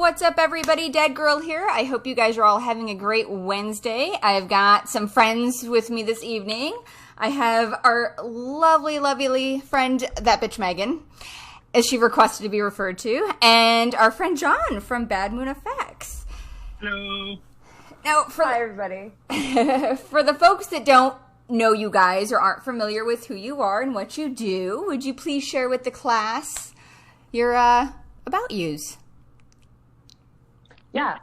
What's up, everybody? Dead Girl here. I hope you guys are all having a great Wednesday. I've got some friends with me this evening. I have our lovely, lovely friend, that bitch Megan, as she requested to be referred to, and our friend John from Bad Moon Effects. Hello. Now, Hi, everybody. For the folks that don't know you guys or aren't familiar with who you are and what you do, would you please share with the class your about-yous? Yeah.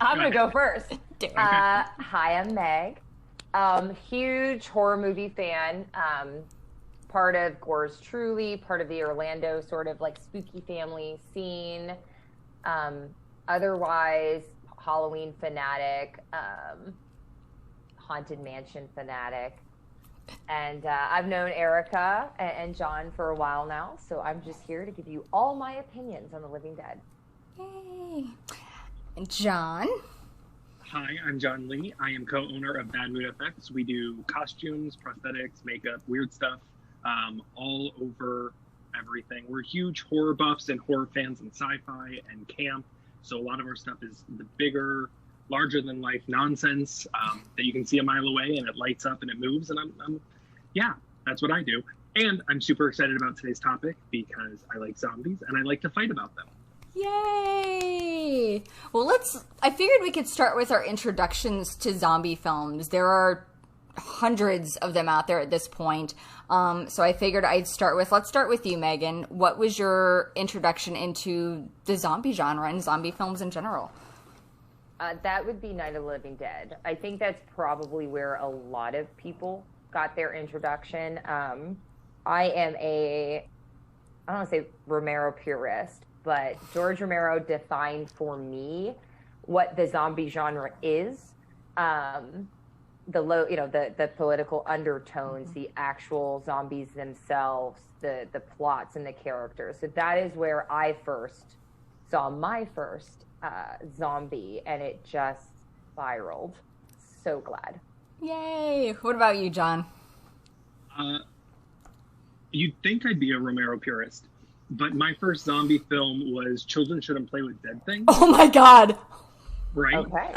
I'm going to go first. Okay. Hi, I'm Meg. Huge horror movie fan. Part of Gore's Truly, part of the Orlando sort of like spooky family scene. Otherwise, Halloween fanatic, Haunted Mansion fanatic. And I've known Erica and John for a while now, so I'm just here to give you all my opinions on The Living Dead. Yay. And John? Hi, I'm John Lee. I am co-owner of Bad Moon Effects. We do costumes, prosthetics, makeup, weird stuff, all over everything. We're huge horror buffs and horror fans and sci-fi and camp. So a lot of our stuff is the bigger, larger-than-life nonsense that you can see a mile away and it lights up and it moves. And yeah, that's what I do. And I'm super excited about today's topic because I like zombies and I like to fight about them. Yay! Well, I figured we could start with our introductions to zombie films. There are hundreds of them out there at this point. So I figured let's start with you, Megan. What was your introduction into the zombie genre and zombie films in general? That would be Night of the Living Dead. I think that's probably where a lot of people got their introduction. I am I don't want to say Romero purist, but George Romero defined for me what the zombie genre is. The political undertones, the actual zombies themselves, the plots and the characters. So that is where I first saw my first zombie, and it just spiraled. So glad. Yay! What about you, John? You'd think I'd be a Romero purist, but my first zombie film was Children Shouldn't Play with Dead Things. Oh my god! Right? Okay.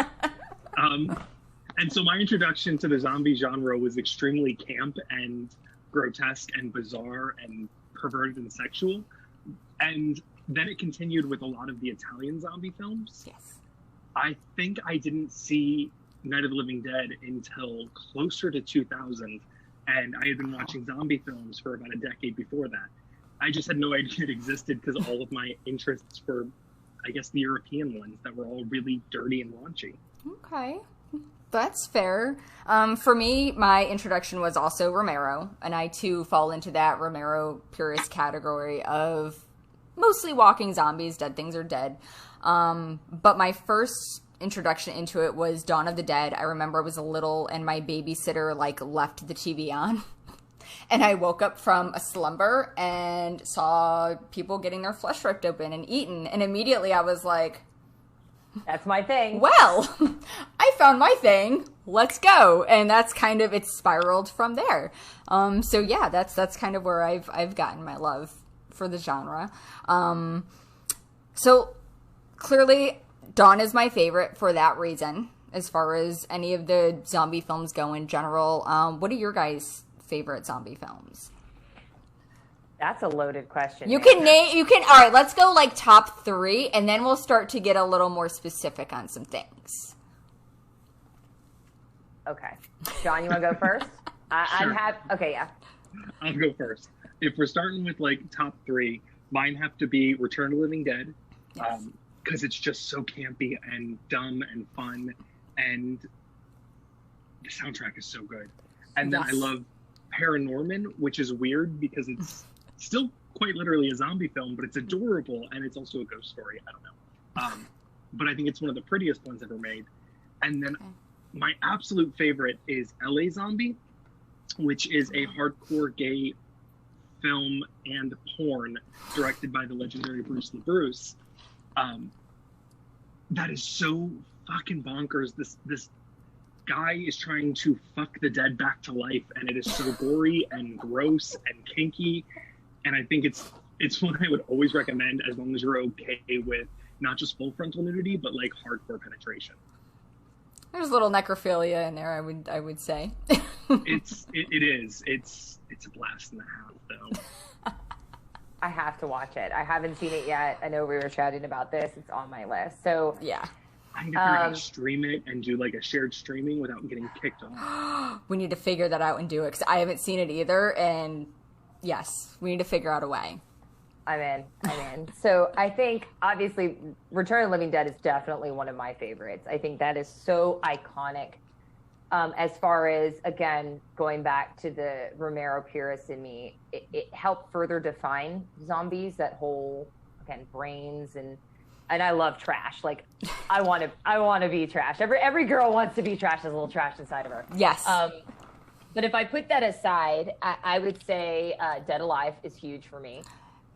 And so my introduction to the zombie genre was extremely camp and grotesque and bizarre and perverted and sexual. And then it continued with a lot of the Italian zombie films. Yes. I think I didn't see Night of the Living Dead until closer to 2000. And I had been watching zombie films for about a decade before that. I just had no idea it existed because all of my interests were, I guess, the European ones that were all really dirty and raunchy. Okay. That's fair. For me, my introduction was also Romero, and I too fall into that Romero purist category of mostly walking zombies, dead things are dead. But my first introduction into it was Dawn of the Dead. I remember I was little and my babysitter left the TV on. And I woke up from a slumber and saw people getting their flesh ripped open and eaten. And immediately I was like, That's my thing. well, I found my thing. Let's go. And that's kind of, it spiraled from there. So yeah, that's kind of where I've gotten my love for the genre. So clearly Dawn is my favorite for that reason, as far as any of the zombie films go in general. What are your guys' favorite zombie films? That's a loaded question. All right, let's go top 3, and then we'll start to get a little more specific on some things. Okay. John, you want to go first? Sure. Okay, yeah. I'll go first. If we're starting with top 3, mine have to be Return of the Living Dead. Yes. Because it's just so campy and dumb and fun, and the soundtrack is so good. And then Yes. I love Paranorman, which is weird because it's still quite literally a zombie film, but it's adorable, and it's also a ghost story. I don't know. But I think it's one of the prettiest ones ever made. And then my absolute favorite is LA Zombie, which is a hardcore gay film and porn directed by the legendary Bruce LaBruce. That is so fucking bonkers. This guy is trying to fuck the dead back to life, and it is so gory and gross and kinky, and I think it's It's one I would always recommend as long as you're okay with not just full frontal nudity, but like hardcore penetration. There's a little necrophilia in there, I would say. It is. It's a blast and a half, though. I have to watch it. I haven't seen it yet. I know we were chatting about this. It's on my list. So yeah. I need to figure out how to stream it and do like a shared streaming without getting kicked off. We need to figure that out and do it, because I haven't seen it either, and yes, we need to figure out a way. I'm in. So I think, obviously, Return of the Living Dead is definitely one of my favorites. I think that is so iconic. As far as, again, going back to the Romero purist in me, it helped further define zombies, that whole, again, brains, and I love trash. Like, I want to be trash. Every girl wants to be trash. There's a little trash inside of her. Yes. But if I put that aside, I would say Dead Alive is huge for me.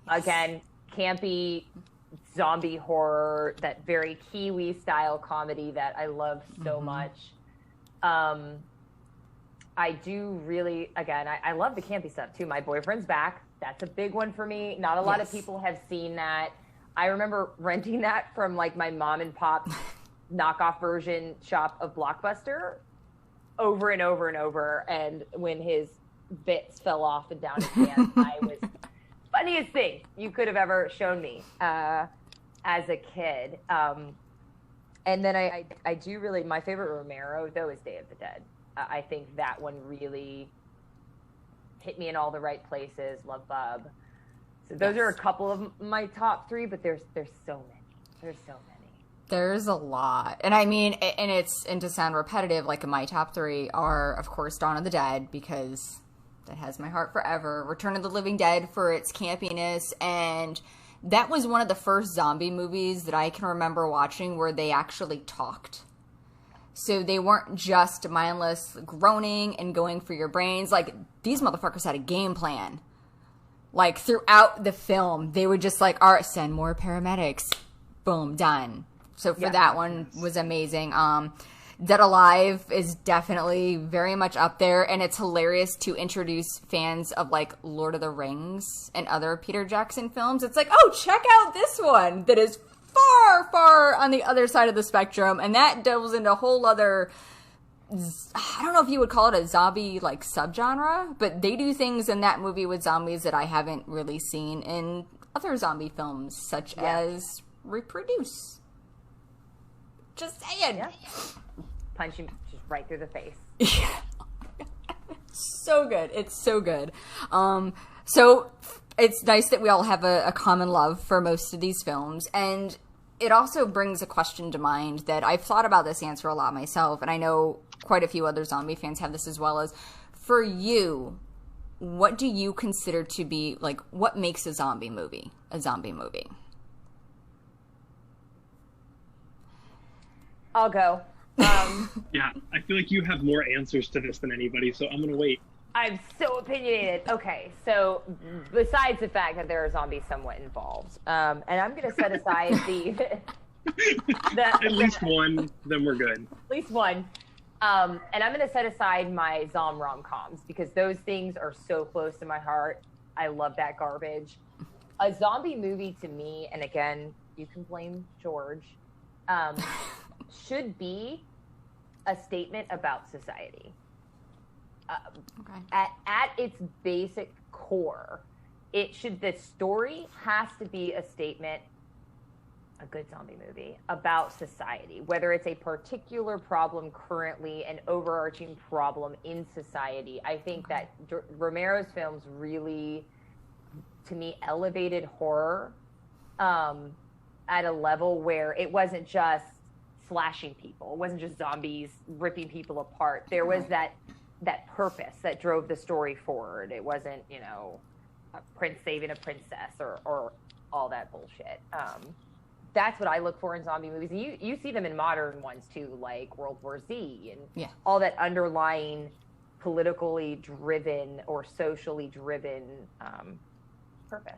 Again, campy zombie horror, that very Kiwi style comedy that I love so much. I do really, again, I love the campy stuff too. My Boyfriend's Back. That's a big one for me. Not a lot of people have seen that. I remember renting that from like my mom and pop knockoff version shop of Blockbuster over and over and over. And when his bits fell off and down his pants, I was... funniest thing you could have ever shown me as a kid. And then I do really, my favorite Romero, though, is Day of the Dead. I think that one really hit me in all the right places. Love Bub. So those are a couple of my top three, but there's so many. There's so many. There's a lot. And I mean, and to sound repetitive, like my top three are, of course, Dawn of the Dead, because that has my heart forever. Return of the Living Dead for its campiness, and that was one of the first zombie movies that I can remember watching where they actually talked. So they weren't just mindless groaning and going for your brains. Like, these motherfuckers had a game plan. Like, throughout the film, they would just like, all right, send more paramedics. Boom, done. So for that one was amazing. Dead Alive is definitely very much up there, and it's hilarious to introduce fans of like Lord of the Rings and other Peter Jackson films. It's like, oh, check out this one that is far, far on the other side of the spectrum, and that delves into a whole other, I don't know if you would call it a zombie like subgenre, but they do things in that movie with zombies that I haven't really seen in other zombie films, such as Reproduce. Just saying. Yeah. Punch him just right through the face. Yeah. So good. It's so good. So it's nice that we all have a common love for most of these films, and it also brings a question to mind that I've thought about this answer a lot myself, and I know quite a few other zombie fans have this as well. As for you, what do you consider to be, like, what makes a zombie movie a zombie movie? I'll go. Yeah, I feel like you have more answers to this than anybody, so I'm going to wait. I'm so opinionated. Okay, so besides the fact that there are zombies somewhat involved, and I'm going to set aside at least one, then we're good. At least one. And I'm going to set aside my rom-coms, because those things are so close to my heart. I love that garbage. A zombie movie to me, and again, you can blame George, should be a statement about society. At its basic core, the story has to be a statement, a good zombie movie, about society, whether it's a particular problem currently, an overarching problem in society. I think that Romero's films really, to me, elevated horror at a level where it wasn't just slashing people. It wasn't just zombies ripping people apart. There was that purpose that drove the story forward. It wasn't, a prince saving a princess or all that bullshit. That's what I look for in zombie movies. And you see them in modern ones too, like World War Z and all that underlying politically driven or socially driven purpose.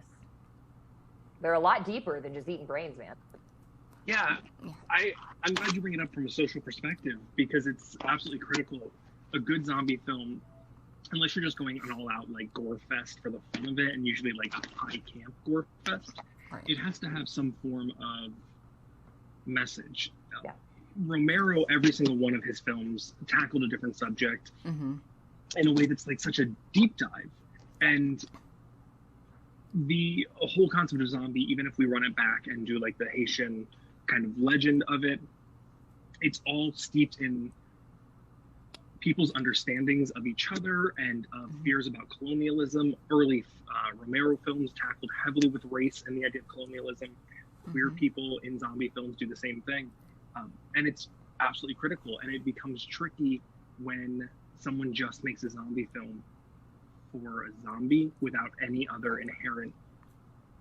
They're a lot deeper than just eating brains, man. Yeah, I'm glad you bring it up from a social perspective, because it's absolutely critical. A good zombie film unless you're just going an all-out like gore fest for the fun of it, and usually like a high camp gore fest, Right. it has to have some form of message. Yeah. Romero, every single one of his films tackled a different subject Mm-hmm. in a way that's like such a deep dive. And the whole concept of zombie, even if we run it back and do like the Haitian kind of legend of it, it's all steeped in people's understandings of each other and fears about colonialism. Early Romero films tackled heavily with race and the idea of colonialism. Queer people in zombie films do the same thing. And it's absolutely critical. And it becomes tricky when someone just makes a zombie film for a zombie without any other inherent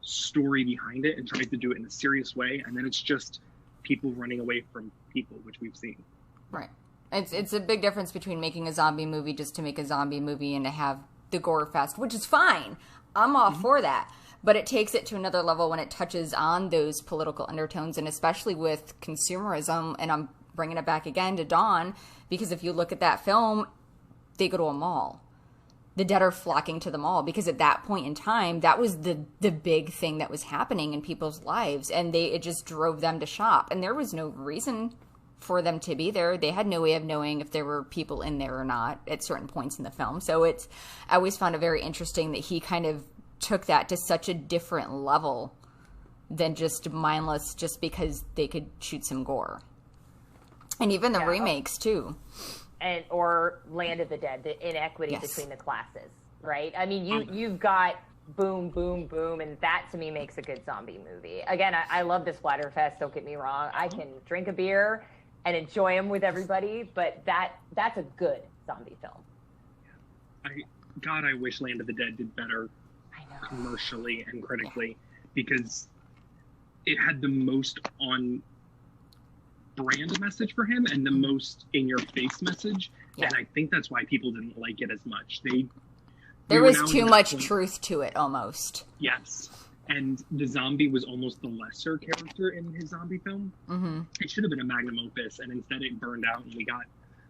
story behind it and tries to do it in a serious way. And then it's just people running away from people, which we've seen. Right. It's a big difference between making a zombie movie just to make a zombie movie and to have the gore fest, which is fine. I'm all for that. But it takes it to another level when it touches on those political undertones, and especially with consumerism. And I'm bringing it back again to Dawn, because if you look at that film, they go to a mall. The dead are flocking to the mall because at that point in time, that was the big thing that was happening in people's lives, and it just drove them to shop. And there was no reason for them to be there. They had no way of knowing if there were people in there or not at certain points in the film. So I always found it very interesting that he kind of took that to such a different level than just mindless just because they could shoot some gore. And even the remakes too. And or Land of the Dead, the inequity between the classes, right? I mean, you've got boom, boom, boom, and that to me makes a good zombie movie. Again, I love the Splatterfest, don't get me wrong. I can drink a beer and enjoy them with everybody, but that's a good zombie film. I wish Land of the Dead did better commercially and critically, because it had the most on brand message for him and the most in your face message, and I think that's why people didn't like it as much. There was too much truth to it almost. Yes, and the zombie was almost the lesser character in his zombie film. It should have been a magnum opus, and instead it burned out and we got,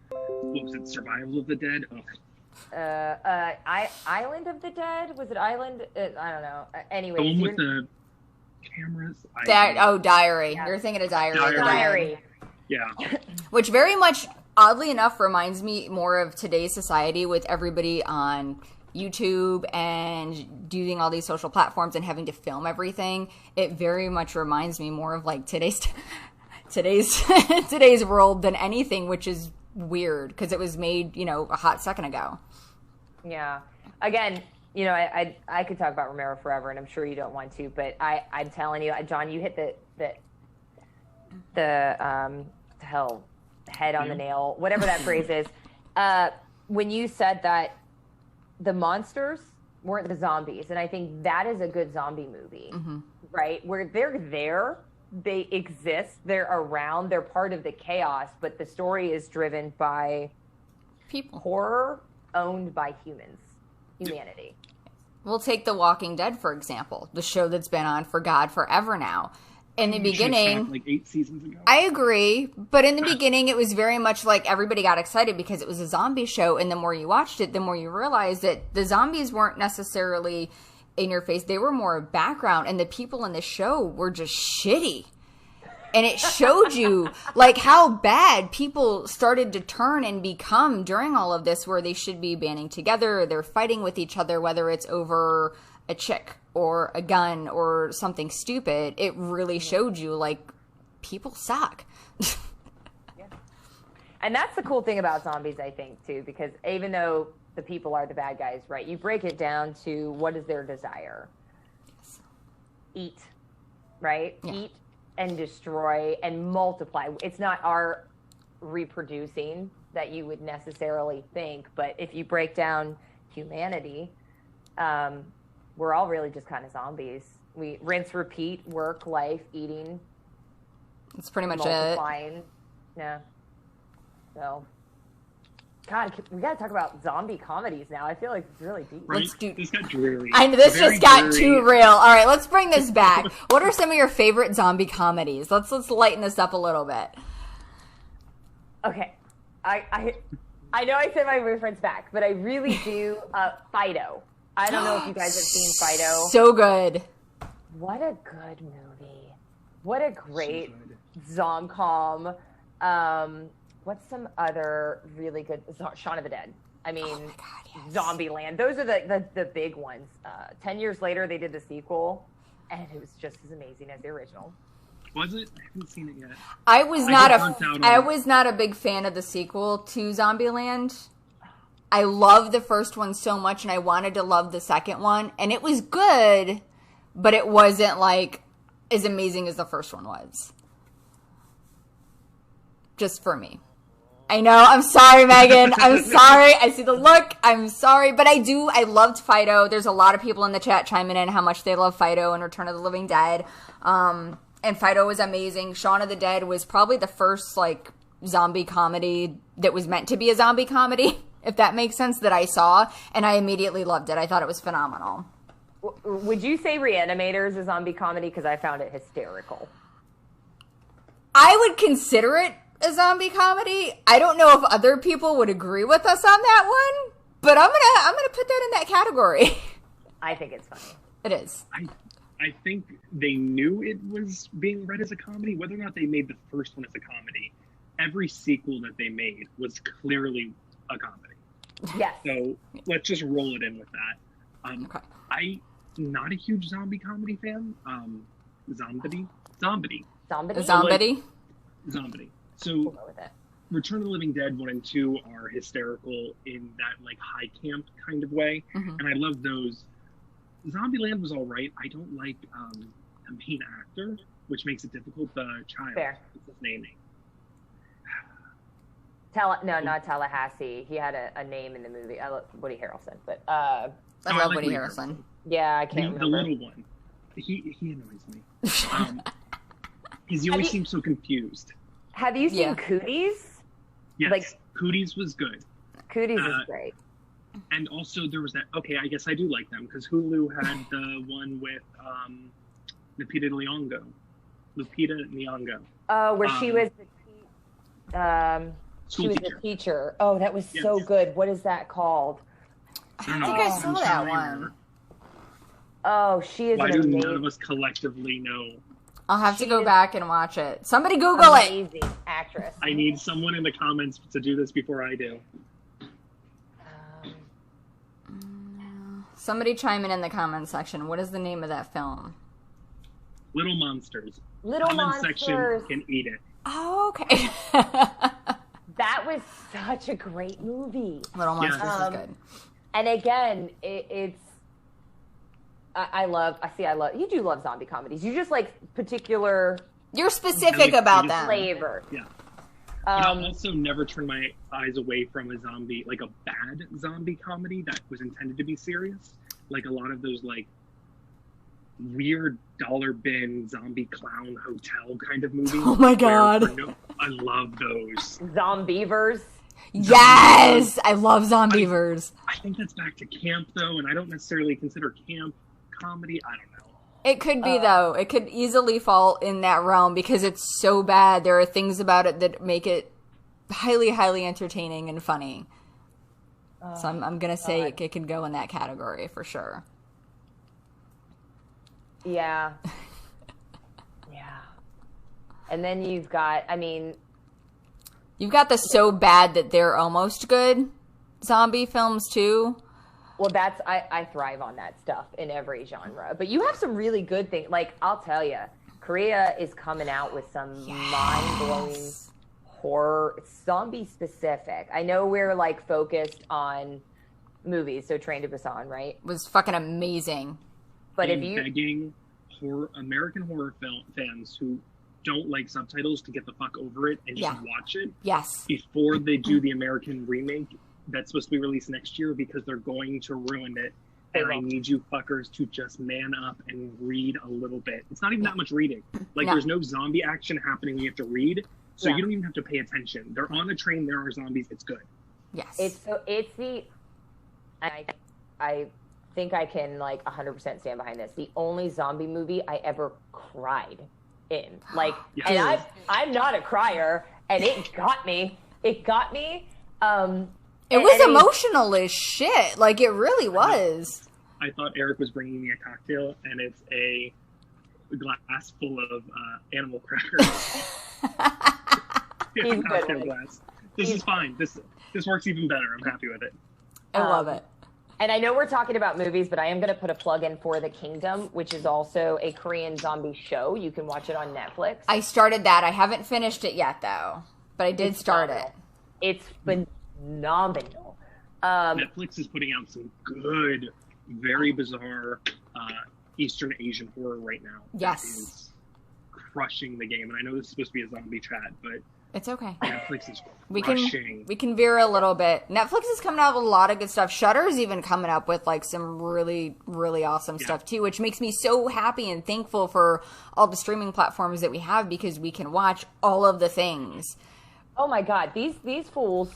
what was it, Survival of the Dead? Island of the Dead? Was it Island? I don't know. Anyway, the one with the cameras. Diary. Yeah. You're thinking of Diary. Diary. Yeah. Which very much, oddly enough, reminds me more of today's society with everybody on YouTube and doing all these social platforms and having to film everything. It very much reminds me more of like today's world than anything, which is weird because it was made, a hot second ago. Yeah. Again, I could talk about Romero forever, and I'm sure you don't want to, but I'm telling you, John, you hit the head on the nail, whatever that phrase is. When you said that the monsters weren't the zombies, and I think that is a good zombie movie, right? Where they're there. They exist, they're around, they're part of the chaos, but the story is driven by people. Horror owned by humanity. We'll take The Walking Dead, for example, the show that's been on for God forever now. In the beginning, like 8 seasons ago. I agree, but in the beginning, it was very much like everybody got excited because it was a zombie show, and the more you watched it, the more you realized that the zombies weren't necessarily in your face. They were more background, and the people in the show were just shitty. And it showed you like how bad people started to turn and become during all of this, where they should be banding together, or they're fighting with each other, whether it's over a chick or a gun or something stupid. It really showed you like people suck. And that's the cool thing about zombies, I think, too, because even though the people are the bad guys, right? You break it down to what is their desire? Eat, right? Yeah. Eat and destroy and multiply. It's not our reproducing that you would necessarily think, but if you break down humanity, we're all really just kind of zombies. We rinse, repeat, work, life, eating. That's pretty much multiplying. it. Yeah. So, God, we got to talk about zombie comedies now. I feel like it's really deep. Right? Let's do. This got dreary. This Very just got dreary. too real. All right, let's bring this back. What are some of your favorite zombie comedies? Let's lighten this up a little bit. Okay, I I know I said my boyfriend's back, but I really do. Fido. I don't know if you guys have seen Fido. So good. What a good movie. What a great zom-com. What's some other really good? Shaun of the Dead. I mean, God, yes. Zombieland. Those are the big ones. 10 years later, they did the sequel, and it was just as amazing as the original. Was it? I haven't seen it yet. I was not a big fan of the sequel to Zombieland. I loved the first one so much, and I wanted to love the second one, and it was good, but it wasn't like as amazing as the first one was. Just for me. I know. I'm sorry, Megan. I'm sorry. I see the look. I'm sorry. But I loved Fido. There's a lot of people in the chat chiming in how much they love Fido and Return of the Living Dead. And Fido was amazing. Shaun of the Dead was probably the first, like, zombie comedy that was meant to be a zombie comedy, if that makes sense, that I saw. And I immediately loved it. I thought it was phenomenal. Would you say Reanimator is a zombie comedy? Because I found it hysterical. I would consider it a zombie comedy. I don't know if other people would agree with us on that one, but I'm gonna put that in that category. I think it's funny. It is. I think they knew it was being read as a comedy, whether or not they made the first one as a comedy. Every sequel that they made was clearly a comedy. Yes. So let's just roll it in with that. Okay. I'm not a huge zombie comedy fan. Zombie. Zombie. So, we'll go with it. Return of the Living Dead 1 and 2 are hysterical in that, like, high camp kind of way. Mm-hmm. And I love those. Zombieland was all right. I don't like the main actor, which makes it difficult. The child. Fair. What's his name? Not Tallahassee. He had a name in the movie. I love Woody Harrelson, but I love Woody Harrelson. Yeah, I can't remember. The little one. He annoys me. Because he always seems so confused. Have you seen Cooties? Yes, Like, Cooties was good. Cooties is great. And also there was that, okay, I guess I do like them, because Hulu had the one with Lupita Nyong'o. Oh, where she was the teacher. Oh, that was so good. What is that called? I think I saw that one. Oh, she is Why an do amazing... none of us collectively know? I'll have to go back and watch it. Somebody Google it. Amazing actress. I need someone in the comments to do this before I do. Somebody chime in the comments section. What is the name of that film? Little Monsters. Comment section can eat it. Oh, okay. That was such a great movie. Little Monsters is good. And again, it's... I love... You do love zombie comedies. You just like particular... You're specific about them. Flavor. Yeah. But I'll also never turn my eyes away from a zombie, like a bad zombie comedy that was intended to be serious. Like a lot of those, like, weird dollar bin zombie clown hotel kind of movies. Oh my god. I love those. Zombievers. Yes! I love Zombievers. I think that's back to camp, though, and I don't necessarily consider camp comedy. I don't know. It could be, though. It could easily fall in that realm because it's so bad. There are things about it that make it highly, highly entertaining and funny. So I'm going to say it could go in that category for sure. Yeah. Yeah. And then you've got, You've got the so bad that they're almost good zombie films, too. Well, I thrive on that stuff in every genre. But you have some really good things. Like, I'll tell you, Korea is coming out with some mind-blowing horror, zombie specific. I know we're like focused on movies, so Train to Busan, right? Was fucking amazing. But I'm begging American horror fans who don't like subtitles to get the fuck over it and just watch it. Yes. Before they do the American remake that's supposed to be released next year, because they're going to ruin it. And I need you fuckers to just man up and read a little bit. It's not even that much reading. Like, there's no zombie action happening. You have to read. So you don't even have to pay attention. They're on a train. There are zombies. It's good. Yes. I think I can, like, 100% stand behind this. The only zombie movie I ever cried in. Like, and I'm not a crier, and it got me. It got me. It was emotional as shit. Like, it really was. I thought Eric was bringing me a cocktail, and it's a glass full of animal crackers. Cocktail glass. This is fine. This works even better. I'm happy with it. I love it. And I know we're talking about movies, but I am going to put a plug in for The Kingdom, which is also a Korean zombie show. You can watch it on Netflix. I started that. I haven't finished it yet, though. But I did start it. It's phenomenal. Netflix is putting out some good, very bizarre Eastern Asian horror right now. Yes. That is crushing the game. And I know this is supposed to be a zombie chat, but it's okay. Netflix is crushing. We can veer a little bit. Netflix is coming out with a lot of good stuff. Shudder's even coming up with like some really, really awesome stuff too, which makes me so happy and thankful for all the streaming platforms that we have because we can watch all of the things. Oh my God, these fools,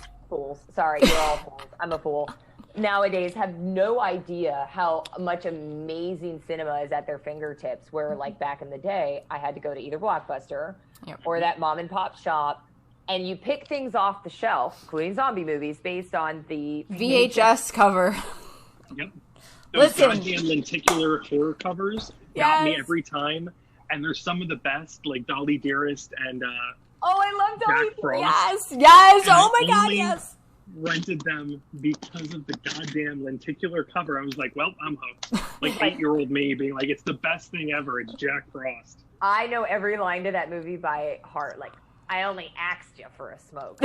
sorry, you're all fools, I'm a fool, nowadays have no idea how much amazing cinema is at their fingertips, where like back in the day, I had to go to either Blockbuster or that mom and pop shop, and you pick things off the shelf, including zombie movies, based on the VHS cover. Yep. Those goddamn lenticular horror covers got me every time, and they're some of the best, like Dolly Dearest and oh, I love Dolly Yes. Dearest. And oh my God, yes. Rented them because of the goddamn lenticular cover. I was like, well, I'm hooked. Like 8-year-old me being like, it's the best thing ever. It's Jack Frost. I know every line to that movie by heart. Like, I only asked you for a smoke.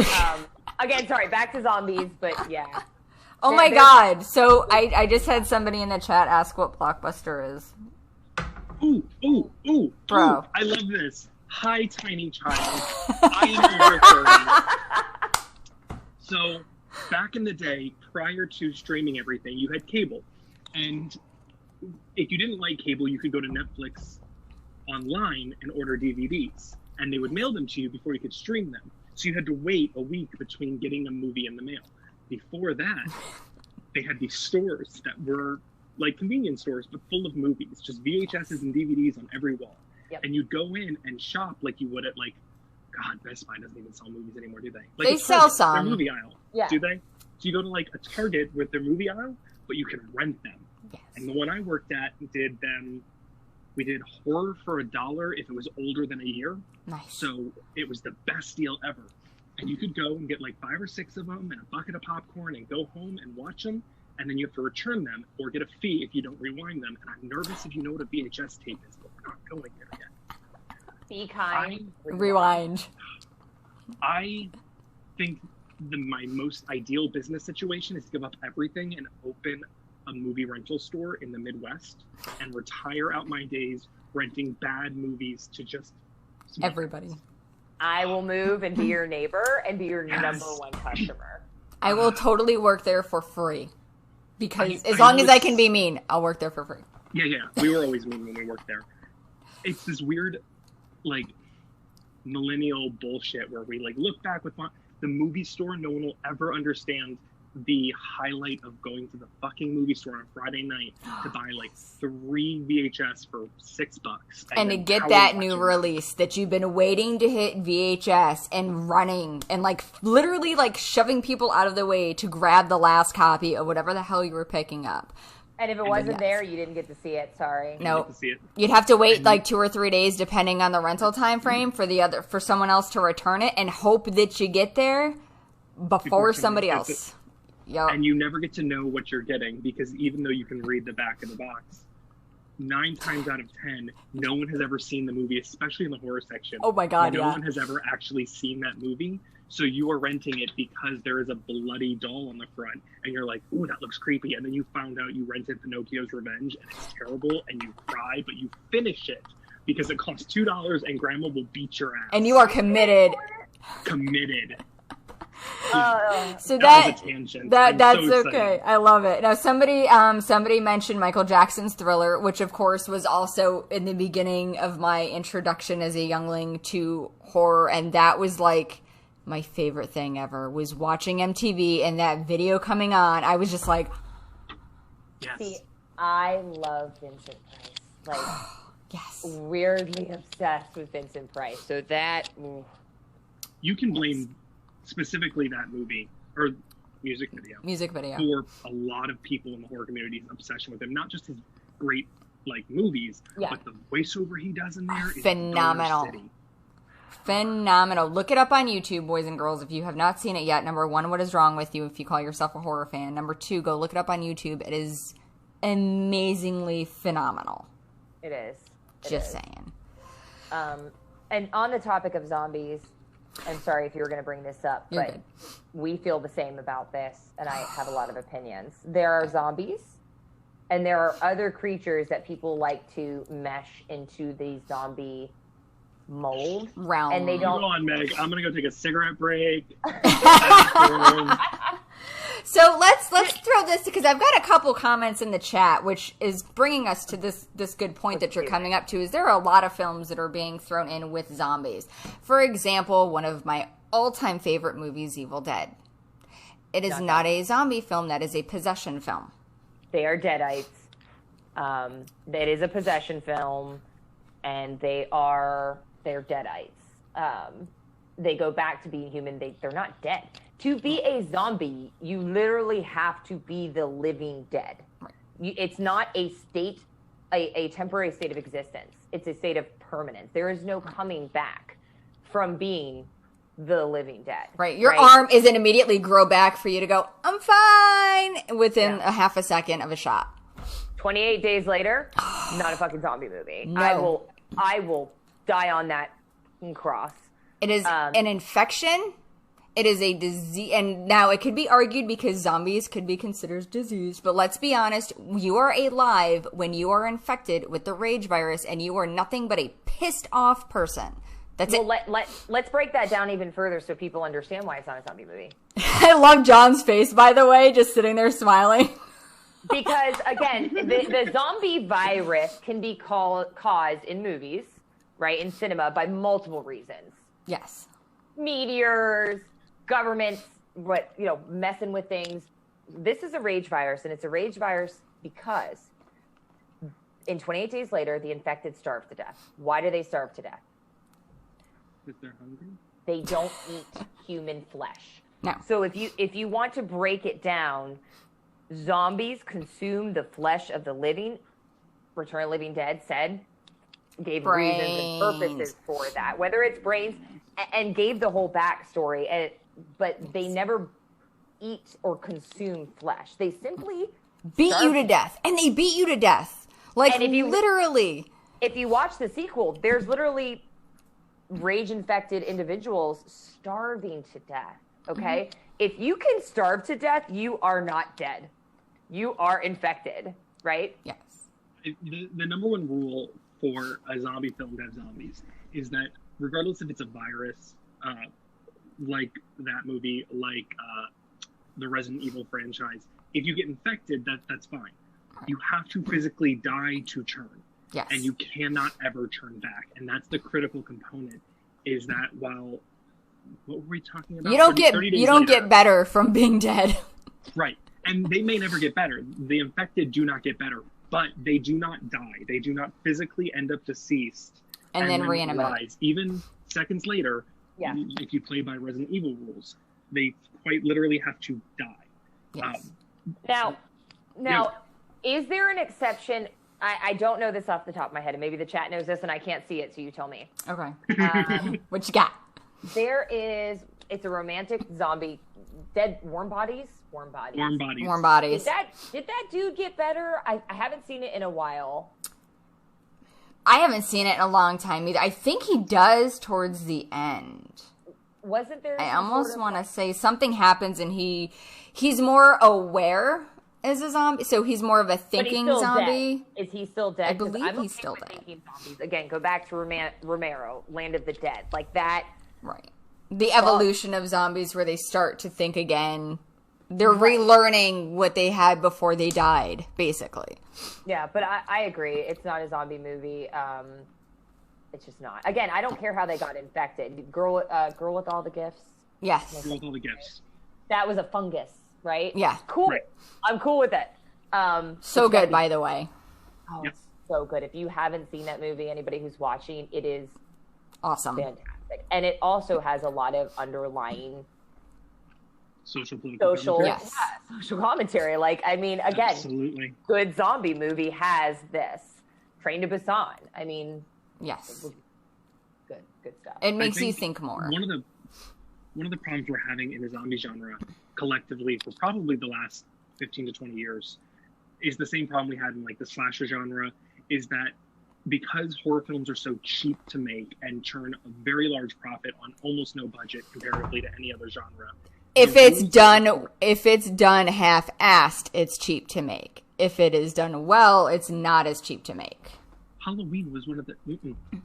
Again, sorry, back to zombies, but yeah. Oh my God. So I just had somebody in the chat ask what Blockbuster is. Ooh. Bro. I love this. Hi, tiny child. I am over 30. So, back in the day, prior to streaming everything, you had cable. And if you didn't like cable, you could go to Netflix online and order DVDs. And they would mail them to you before you could stream them. So you had to wait a week between getting a movie in the mail. Before that, they had these stores that were like convenience stores, but full of movies. Just VHSs and DVDs on every wall. Yep. And you'd go in and shop like you would at, like, God, Best Buy doesn't even sell movies anymore, do they? Like they sell some. Their movie aisle. Yeah. Do they? So you go to, like, a Target with their movie aisle, but you can rent them. Yes. And the one I worked at we did horror for $1 if it was older than a year. Nice. So it was the best deal ever. And you could go and get, like, 5 or 6 of them and a bucket of popcorn and go home and watch them. And then you have to return them or get a fee if you don't rewind them. And I'm nervous if you know what a VHS tape is, but we're not going there yet. Be kind. Rewind. I think my most ideal business situation is to give up everything and open a movie rental store in the Midwest and retire out my days renting bad movies to just everybody. I will move and be your neighbor and be your number one customer. I will totally work there for free. Because as long as I can be mean, I'll work there for free. Yeah. We were always mean when we worked there. It's this weird, like, millennial bullshit where we, like, look back with the movie store. No one will ever understand the highlight of going to the fucking movie store on a Friday night to buy, like, 3 VHS for $6. And to get that new release that you've been waiting to hit VHS and running and, like, literally, like, shoving people out of the way to grab the last copy of whatever the hell you were picking up. And if it wasn't there, you didn't get to see it. Sorry. No, you'd have to wait like 2 or 3 days, depending on the rental time frame, for someone else to return it, and hope that you get there before somebody else. Yep. And you never get to know what you're getting because even though you can read the back of the box, 9 times out of 10, no one has ever seen the movie, especially in the horror section. Oh my God! No one has ever actually seen that movie. So you are renting it because there is a bloody doll on the front, and you're like, "Ooh, that looks creepy." And then you found out you rented Pinocchio's Revenge, and it's terrible, and you cry, but you finish it because it costs $2, and Grandma will beat your ass. And you are committed. Committed. So that's so okay. I love it. Now somebody mentioned Michael Jackson's Thriller, which of course was also in the beginning of my introduction as a youngling to horror, and that was like my favorite thing ever was watching MTV and that video coming on. I was just like, yes. See, I love Vincent Price. Like, yes, weirdly obsessed with Vincent Price. So that you can blame specifically that movie or music video. Music video. For a lot of people in the horror community's obsession with him. Not just his great movies, but the voiceover he does in there is phenomenal. Phenomenal. Look it up on YouTube, boys and girls, if you have not seen it yet. Number one, what is wrong with you if you call yourself a horror fan? Number two, go look it up on YouTube. It is amazingly phenomenal. It is. Just saying. And on the topic of zombies, I'm sorry if you were going to bring this up, You're but good. we feel the same about this, and I have a lot of opinions. There are zombies, and there are other creatures that people like to mesh into the zombie mold. Realm. And they don't... Go on, Meg. I'm going to go take a cigarette break. So let's throw this, because I've got a couple comments in the chat, which is bringing us to this good point that you're coming up to, is there are a lot of films that are being thrown in with zombies. For example, one of my all-time favorite movies, Evil Dead. It is not a zombie film, that is a possession film. They are deadites. It is a possession film, and they're deadites. They go back to being human. They're not dead. To be a zombie, you literally have to be the living dead. Right. It's not a state, a temporary state of existence. It's a state of permanence. There is no coming back from being the living dead. Right. Your arm isn't immediately grow back for you to go, I'm fine, within a half a second of a shot. 28 days later, not a fucking zombie movie. No. I will die on that cross. It is an infection. It is a disease, and now it could be argued because zombies could be considered disease, but let's be honest, you are alive when you are infected with the rage virus, and you are nothing but a pissed off person. That's it. Let's break that down even further so people understand why it's not a zombie movie. I love John's face, by the way, just sitting there smiling. Because, again, the zombie virus can be caused in movies, right, in cinema, by multiple reasons. Yes. Meteors, governments, messing with things. This is a rage virus, and it's a rage virus because in 28 days later, the infected starve to death. Why do they starve to death? Because they're hungry? They don't eat human flesh. No. So if you want to break it down, zombies consume the flesh of the living. Return of the Living Dead gave reasons and purposes for that, whether it's brains, and gave the whole backstory. But they never eat or consume flesh. They simply beat you to death. And they beat you to death. Like, and literally. If you watch the sequel, there's literally rage-infected individuals starving to death, okay? Mm-hmm. If you can starve to death, you are not dead. You are infected, right? Yes. The number one rule for a zombie film to have zombies is that regardless if it's a virus, like that movie, like the Resident Evil franchise, if you get infected, that's fine. You have to physically die to churn. Yes. And you cannot ever turn back. And that's the critical component, is that while, what were we talking about? You don't get better from being dead. Right. And they may never get better. The infected do not get better, but they do not die. They do not physically end up deceased. And then reanimate. Rise. Even seconds later, if you play by Resident Evil rules, they quite literally have to die. Yes. Now, is there an exception? I don't know this off the top of my head, and maybe the chat knows this and I can't see it, so you tell me. Okay. What you got? It's a romantic zombie, warm bodies. Warm bodies. Did that dude get better? I haven't seen it in a while. I haven't seen it in a long time either. I think he does towards the end. Wasn't there? I almost want to say something happens and he's more aware as a zombie, so he's more of a thinking zombie. Dead. Is he still dead? I believe he's still dead. Thinking zombies. Again, go back to Romero, Land of the Dead, like that. Right. The evolution of zombies, where they start to think again. They're relearning what they had before they died, basically. Yeah, but I agree. It's not a zombie movie. It's just not. Again, I don't care how they got infected. Girl with all the gifts. Yes. Girl with all the gifts. That was a fungus, right? Yeah. Cool. Right. I'm cool with it. So good, by the way. Oh, it's so good. If you haven't seen that movie, anybody who's watching, it is awesome. Fantastic. And it also has a lot of underlying social political social, commentary. Yes. social commentary. Like, I mean, again, Absolutely. good zombie movie has this. Train to Busan. I mean, Yes. good stuff. It makes I you think more. One of the problems we're having in the zombie genre collectively for probably the last 15 to 20 years is the same problem we had in like the slasher genre, is that because horror films are so cheap to make and churn a very large profit on almost no budget comparatively to any other genre. If it's done half-assed, it's cheap to make. If it is done well, it's not as cheap to make. Halloween was one of the...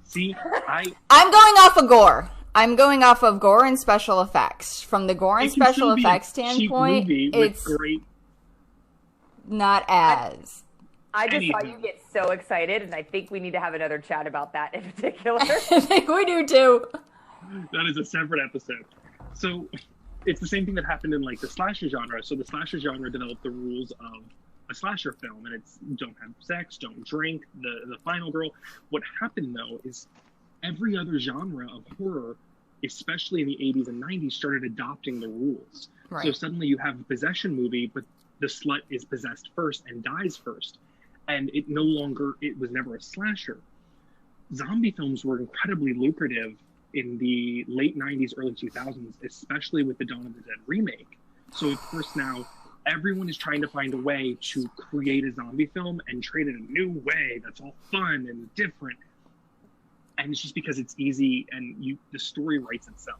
See, I'm going off of gore. I'm going off of gore and special effects. From the gore and special effects standpoint, it's great. Not as. I just saw you get so excited, and I think we need to have another chat about that in particular. I think we do too. That is a separate episode. So it's the same thing that happened in like the slasher genre. So the slasher genre developed the rules of a slasher film, and it's don't have sex, don't drink, the final girl. What happened though is every other genre of horror, especially in the 80s and 90s, started adopting the rules. Right. So suddenly you have a possession movie, but the slut is possessed first and dies first. And it was never a slasher. Zombie films were incredibly lucrative in the late 90s, early 2000s, especially with the Dawn of the Dead remake. So of course now everyone is trying to find a way to create a zombie film and trade it a new way that's all fun and different. And it's just because it's easy and the story writes itself.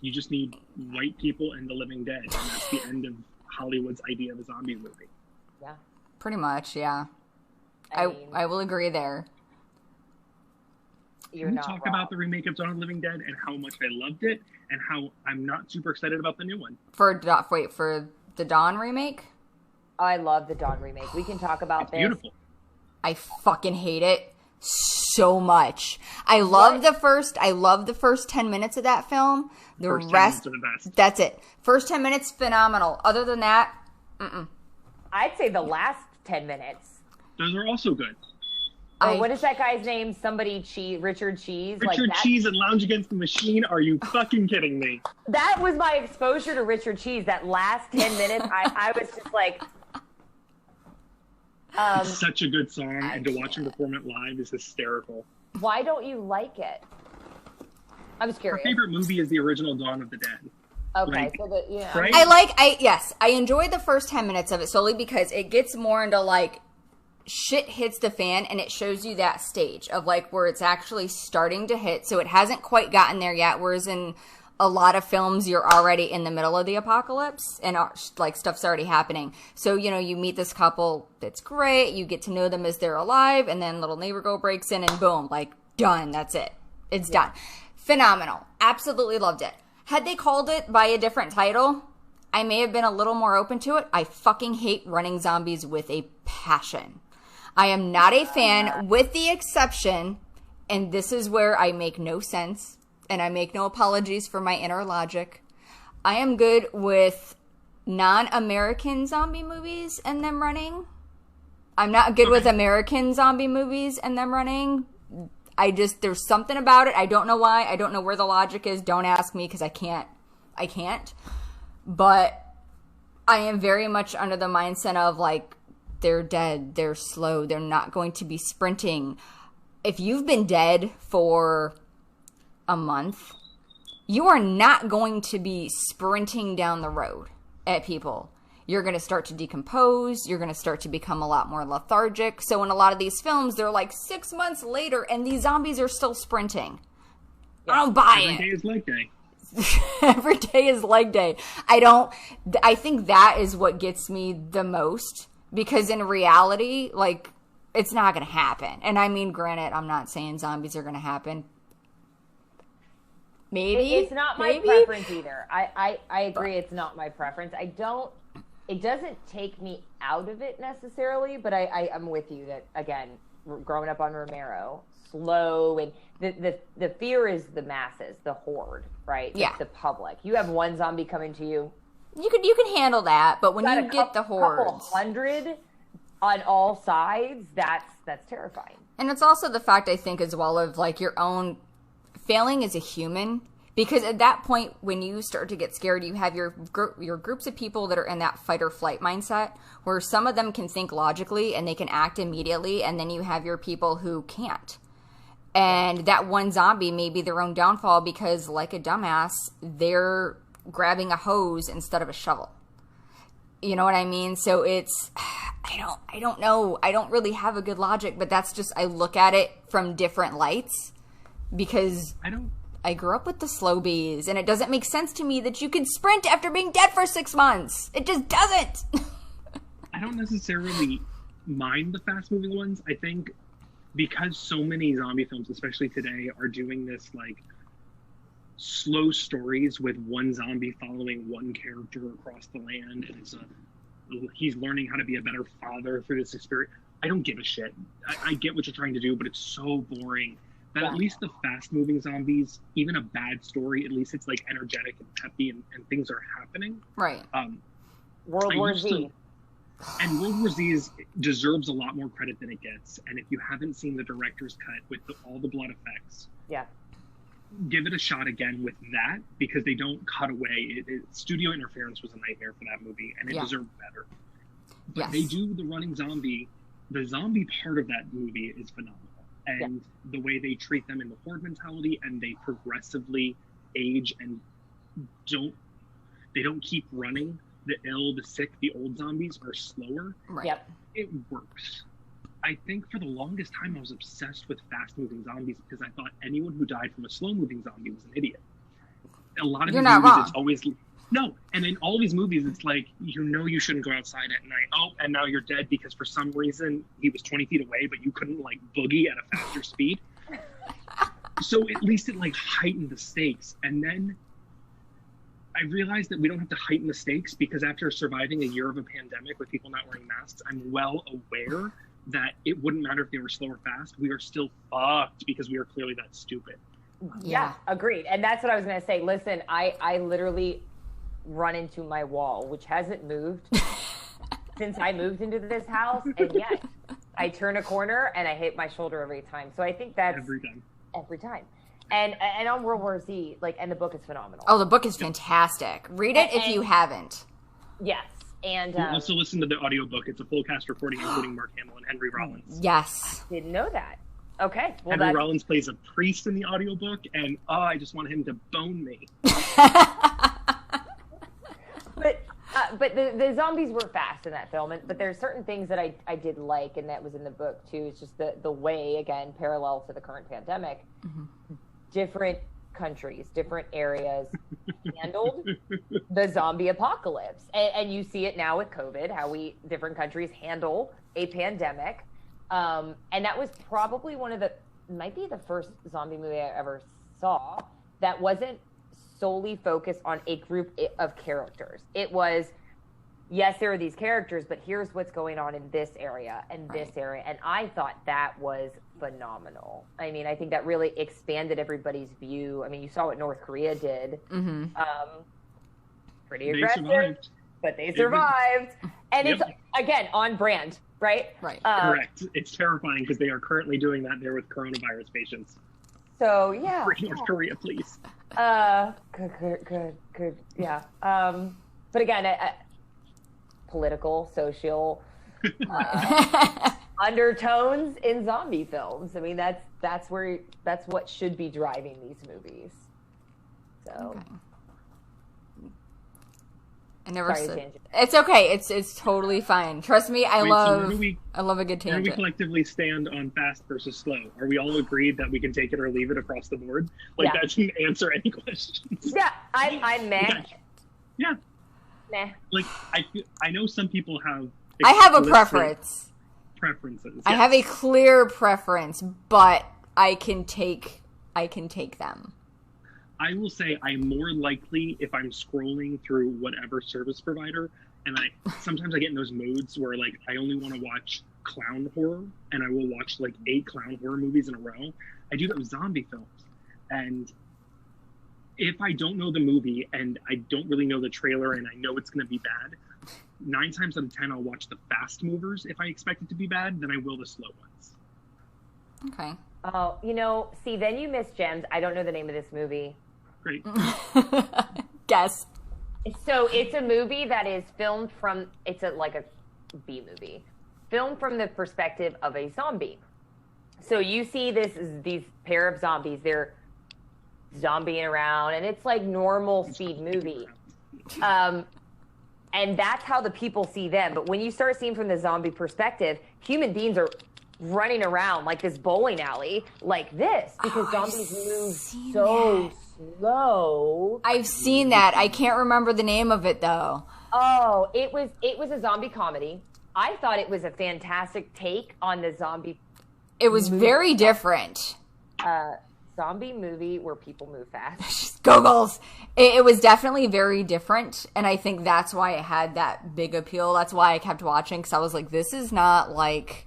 You just need white people and the living dead, and that's the end of Hollywood's idea of a zombie movie. Yeah. Pretty much, yeah. I will agree there. You're Can we not talk wrong. about the remake of Dawn of the Living Dead and how much I loved it and how I'm not super excited about the new one? For the Dawn remake? I love the Dawn remake. We can talk about this. Beautiful. I fucking hate it so much. I love the first 10 minutes of that film. The First 10 rest, minutes are the best. that's it. First 10 minutes, phenomenal. Other than that, I'd say the last 10 minutes. Those are also good. What is that guy's name? Richard Cheese? Richard Cheese and Lounge Against the Machine? Are you fucking kidding me? That was my exposure to Richard Cheese. That last 10 minutes, I was just like... It's such a good song, and to watch him perform it live is hysterical. Why don't you like it? I'm Her curious. favorite movie is the original Dawn of the Dead. Okay, like, so right? I enjoyed the first 10 minutes of it solely because it gets more into like shit hits the fan and it shows you that stage of like where it's actually starting to hit. So it hasn't quite gotten there yet. Whereas in a lot of films, you're already in the middle of the apocalypse and like stuff's already happening. So, you meet this couple. That's great. You get to know them as they're alive. And then little neighbor girl breaks in and boom, like done. That's it. It's done. Phenomenal. Absolutely loved it. Had they called it by a different title, I may have been a little more open to it. I fucking hate running zombies with a passion. I am not a fan, with the exception, and this is where I make no sense, and I make no apologies for my inner logic. I am good with non-American zombie movies and them running. I'm not good with American zombie movies and them running. There's something about it. I don't know why. I don't know where the logic is. Don't ask me because I can't. But I am very much under the mindset of like, they're dead. They're slow. They're not going to be sprinting. If you've been dead for a month, you are not going to be sprinting down the road at people. You're going to start to decompose. You're going to start to become a lot more lethargic. So in a lot of these films, they're like 6 months later and these zombies are still sprinting. I don't buy it. Every day is leg day. Every day is leg day. I think that is what gets me the most because in reality, like, it's not going to happen. And I mean, granted, I'm not saying zombies are going to happen. Maybe. It's not my preference either. I agree it's not my preference. It doesn't take me out of it necessarily, but I'm with you that, again, growing up on Romero, slow, and the fear is the masses, the horde, right? Yeah. It's the public. You have one zombie coming to you. You can handle that, but when you get the hordes, couple hundred on all sides, that's terrifying. and it's also the fact I think as well of like your own failing as a human Because at that point, when you start to get scared, you have your groups of people that are in that fight or flight mindset, where some of them can think logically and they can act immediately, and then you have your people who can't. And that one zombie may be their own downfall because, like a dumbass, they're grabbing a hose instead of a shovel. You know what I mean? So it's, I don't know. I don't really have a good logic, but that's just, I look at it from different lights because I grew up with the slow bees, and it doesn't make sense to me that you can sprint after being dead for 6 months. It just doesn't. I don't necessarily mind the fast-moving ones. I think because so many zombie films, especially today, are doing this, like, slow stories with one zombie following one character across the land, and he's learning how to be a better father through this experience. I don't give a shit. I get what you're trying to do, but it's so boring that at least the fast-moving zombies, even a bad story, at least it's like energetic and peppy and things are happening. Right. World War Z. And World War Z deserves a lot more credit than it gets. And if you haven't seen the director's cut with all the blood effects, give it a shot again with that, because they don't cut away. Studio interference was a nightmare for that movie, and it deserved better. But they do the running zombie. The zombie part of that movie is phenomenal. And the way they treat them in the horde mentality, and they progressively age and they don't keep running. The ill, the sick, the old zombies are slower. Right. Yep. It works. I think for the longest time I was obsessed with fast-moving zombies because I thought anyone who died from a slow-moving zombie was an idiot. A lot of these movies, it's always no. And in all these movies, it's like, you shouldn't go outside at night. Oh, and now you're dead because for some reason he was 20 feet away, but you couldn't like boogie at a faster speed. So at least it like heightened the stakes. And then I realized that we don't have to heighten the stakes because after surviving a year of a pandemic with people not wearing masks, I'm well aware that it wouldn't matter if they were slow or fast. We are still fucked because we are clearly that stupid. Yeah, agreed. And that's what I was going to say. Listen, I literally run into my wall, which hasn't moved since I moved into this house. And yet I turn a corner and I hit my shoulder every time. So I think that's every time. And on World War Z, and the book is phenomenal. Oh, the book is fantastic. Read it if you haven't. Yes. And also listen to the audiobook. It's a full cast recording, including Mark Hamill and Henry Rollins. Yes. I didn't know that. Okay. Well, Henry Rollins plays a priest in the audiobook, and I just want him to bone me. But the zombies were fast in that film, but there's certain things that I did like, and that was in the book too. It's just the way, again, parallel to the current pandemic, different countries, different areas handled the zombie apocalypse, and you see it now with COVID, how different countries handle a pandemic, and that was probably might be the first zombie movie I ever saw that wasn't solely focused on a group of characters. It was, yes, there are these characters, but here's what's going on in this area and this area. And I thought that was phenomenal. I mean, I think that really expanded everybody's view. I mean, you saw what North Korea did. Pretty aggressive, but they survived. And it's, again, on brand, right? Right. Correct. It's terrifying because they are currently doing that there with coronavirus patients. So, yeah. Free North Korea, please. Good. Yeah. But again, political, social undertones in zombie films. I mean, that's what should be driving these movies. So. Okay. It's okay. It's totally fine. Trust me, I love a good tangent. Where do we collectively stand on fast versus slow? Are we all agreed that we can take it or leave it across the board? That shouldn't answer any questions. Yeah, I'm meh. Yeah. Meh. I know some people have. I have a preferences. Yes. I have a clear preference, but I can take them. I will say I'm more likely if I'm scrolling through whatever service provider, and sometimes I get in those moods where I only want to watch clown horror, and I will watch 8 clown horror movies in a row. I do that with zombie films, and if I don't know the movie and I don't really know the trailer and I know it's going to be bad, 9 times out of 10 I'll watch the fast movers if I expect it to be bad, then I will the slow ones. Okay. Oh, see, then you miss gems. I don't know the name of this movie. Great. Guess. So it's a movie that is filmed from, like a B movie, filmed from the perspective of a zombie. So you see these pair of zombies, they're zombieing around, and it's like normal speed movie. And that's how the people see them. But when you start seeing from the zombie perspective, human beings are running around like this bowling alley like this because zombies move so slow. I've seen that. I can't remember the name of it though. Oh, it was a zombie comedy. I thought it was a fantastic take on the zombie. It was very different. Zombie movie where people move fast. Googles. It was definitely very different, and I think that's why it had that big appeal. That's why I kept watching, because I was like, this is not like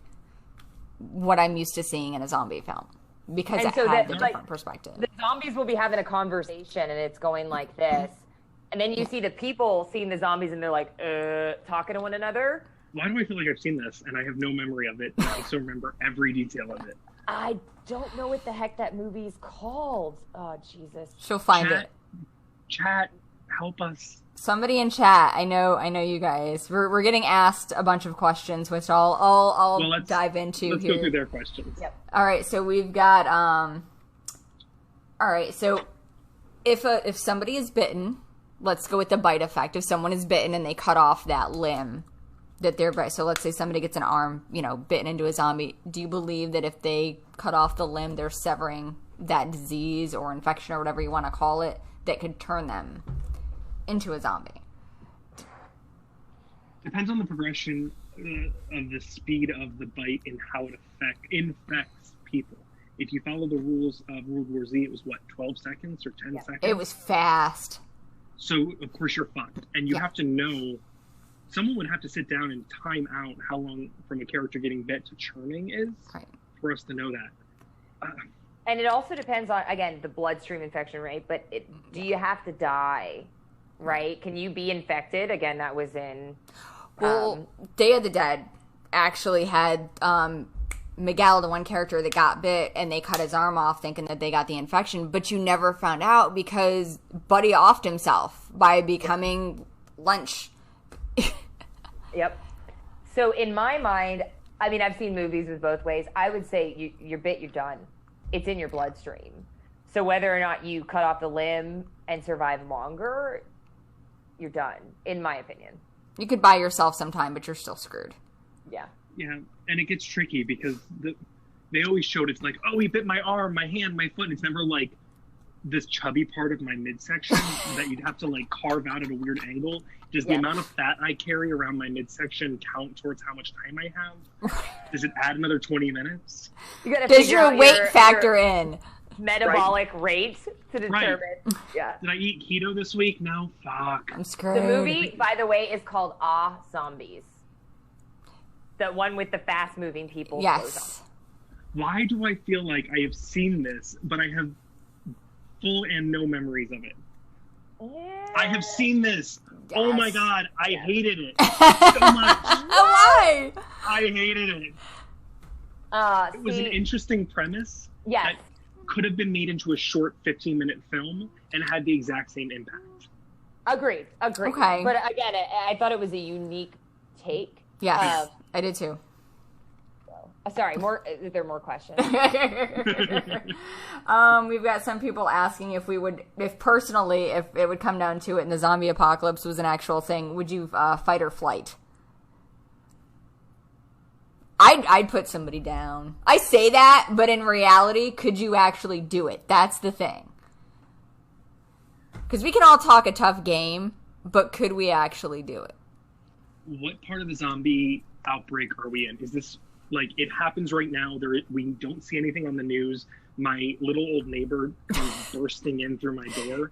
what I'm used to seeing in a zombie film, because it had the different perspective. The zombies will be having a conversation, and it's going like this, and then you see the people seeing the zombies, and they're like, talking to one another. Why do I feel like I've seen this, and I have no memory of it, and I still remember every detail of it? I don't know what the heck that movie is called. Oh, Jesus. She'll find it. Chat, help us. Somebody in chat. I know you guys. We're getting asked a bunch of questions, which I'll dive into let's here. Go through their questions. Yep. All right, so we've got all right, so if somebody is bitten, let's go with the bite effect. If someone is bitten and they cut off that limb that they're bite, so let's say somebody gets an arm, bitten into a zombie, do you believe that if they cut off the limb, they're severing that disease or infection or whatever you want to call it that could turn them into a zombie? Depends on the progression of the speed of the bite and how it infects people. If you follow the rules of World War Z, it was 12 seconds or 10 seconds? It was fast. So, of course, you're fucked. And you have to know, someone would have to sit down and time out how long from a character getting bit to churning is for us to know that. And it also depends on, again, the bloodstream infection rate, but do you have to die, right? Can you be infected? Again, that was in... Well, Day of the Dead actually had Miguel, the one character that got bit, and they cut his arm off thinking that they got the infection, but you never found out because Buddy offed himself by becoming lunch. Yep. So in my mind, I mean, I've seen movies with both ways. I would say you're bit, you're done. It's in your bloodstream. So whether or not you cut off the limb and survive longer, you're done, in my opinion. You could buy yourself some time, but you're still screwed. Yeah. Yeah, and it gets tricky because they always showed it's like, oh, he bit my arm, my hand, my foot. And it's never like this chubby part of my midsection that you'd have to like carve out at a weird angle. Does the amount of fat I carry around my midsection count towards how much time I have? Does it add another 20 minutes? Does your weight factor in? Metabolic rate to determine. Yeah. Did I eat keto this week? No. Fuck. I'm screwed. The movie, by the way, is called Ah Zombies. The one with the fast-moving people. Yes. Why do I feel like I have seen this, but I have full and no memories of it? Yeah. I have seen this. Yes. Oh my god, I hated it so much. Why? I hated it. It was an interesting premise. Yes. That could have been made into a short 15-minute film and had the exact same impact. Agreed. Okay. But again, I thought it was a unique take. Yes, I did too. Sorry, is there more questions? We've got some people asking if it would come down to it and the zombie apocalypse was an actual thing, would you fight or flight? I'd put somebody down. I say that, but in reality, could you actually do it? That's the thing. Because we can all talk a tough game, but could we actually do it? What part of the zombie outbreak are we in? Is this, like, it happens right now, we don't see anything on the news, my little old neighbor comes bursting in through my door.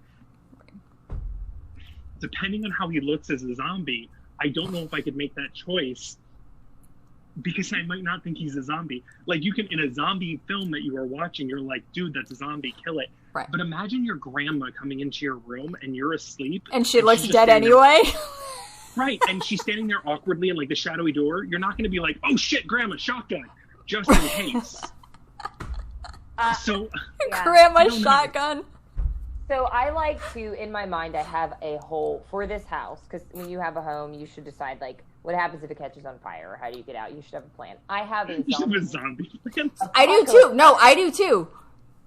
Depending on how he looks as a zombie, I don't know if I could make that choice, because I might not think he's a zombie. Like, you can, in a zombie film that you are watching, you're like, dude, that's a zombie, kill it. Right. But imagine your grandma coming into your room and you're asleep. And she looks dead anyway. Right, and she's standing there awkwardly in like the shadowy door. You're not going to be like, oh shit, grandma, shotgun, just in case. Grandma shotgun. So I like to, in my mind, I have a whole, for this house, because when you have a home, you should decide, like, what happens if it catches on fire, or how do you get out? You should have a plan. I have a zombie plan. I do too. No, I do too.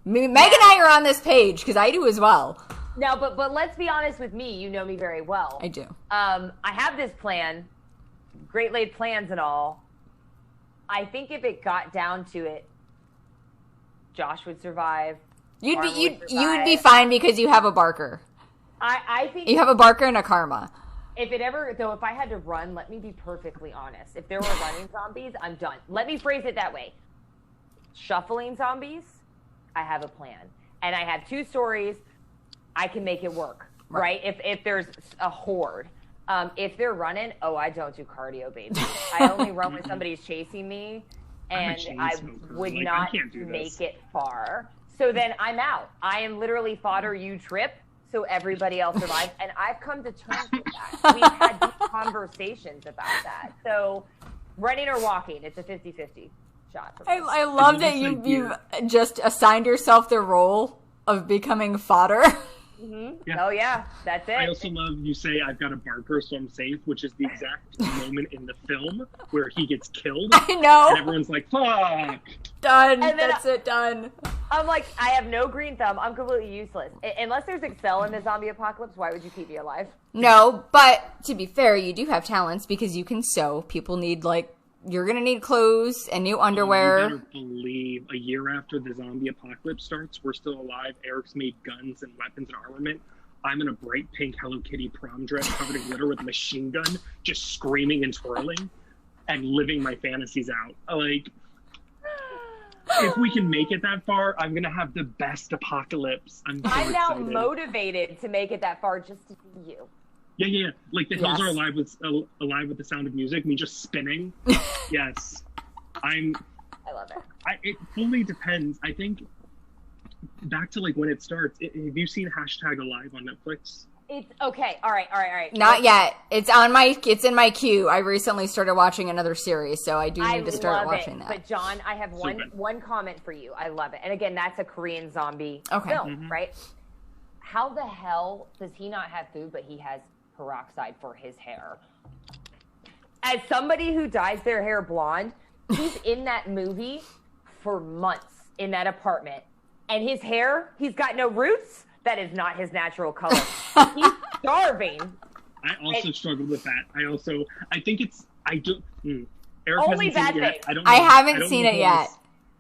Meg and I are on this page, because I do as well. No, but let's be honest with me. You know me very well. I do. I have this plan, great laid plans and all. I think if it got down to it, Josh would survive. You'd be fine because you have a Barker. I think you have a Barker and a Karma. If I had to run, let me be perfectly honest. If there were running zombies, I'm done. Let me phrase it that way. Shuffling zombies, I have a plan. And I have 2 stories. I can make it work, right? If there's a horde. If they're running, I don't do cardio, baby. I only run when somebody's chasing me, and I would not make it far. So then I'm out. I am literally fodder, you trip, so everybody else survives. And I've come to terms with that. We've had deep conversations about that. So running or walking, it's a 50-50 shot. I love that you've just assigned yourself the role of becoming fodder. Mm-hmm. Yeah. Oh, yeah. That's it. I also love you say, I've got a Barker, so I'm safe, which is the exact moment in the film where he gets killed. I know. And everyone's like, fuck. Done. That's it. Done. I'm like, I have no green thumb. I'm completely useless. Unless there's Excel in the zombie apocalypse, why would you keep me alive? No, but to be fair, you do have talents because you can sew. People need, you're going to need clothes and new underwear. You better believe a year after the zombie apocalypse starts, we're still alive. Eric's made guns and weapons and armament. I'm in a bright pink Hello Kitty prom dress covered in glitter with a machine gun, just screaming and twirling and living my fantasies out. If we can make it that far, I'm going to have the best apocalypse. I'm now motivated to make it that far just to see you. Yeah. Like the hills are alive with the sound of music, me just spinning. Yes. I love it. It fully depends. I think back to when it starts. Have you seen #Alive on Netflix? It's okay. All right. Not yet. It's in my queue. I recently started watching another series, so I do need to start watching that. But John, I have one comment for you. I love it. And again, that's a Korean zombie film, right? How the hell does he not have food, but he has peroxide for his hair? As somebody who dyes their hair blonde, he's in that movie for months in that apartment, and his hair, he's got no roots. That is not his natural color. He's starving. I also struggled with that. I think it's, Eric only bad thing. I haven't seen it yet.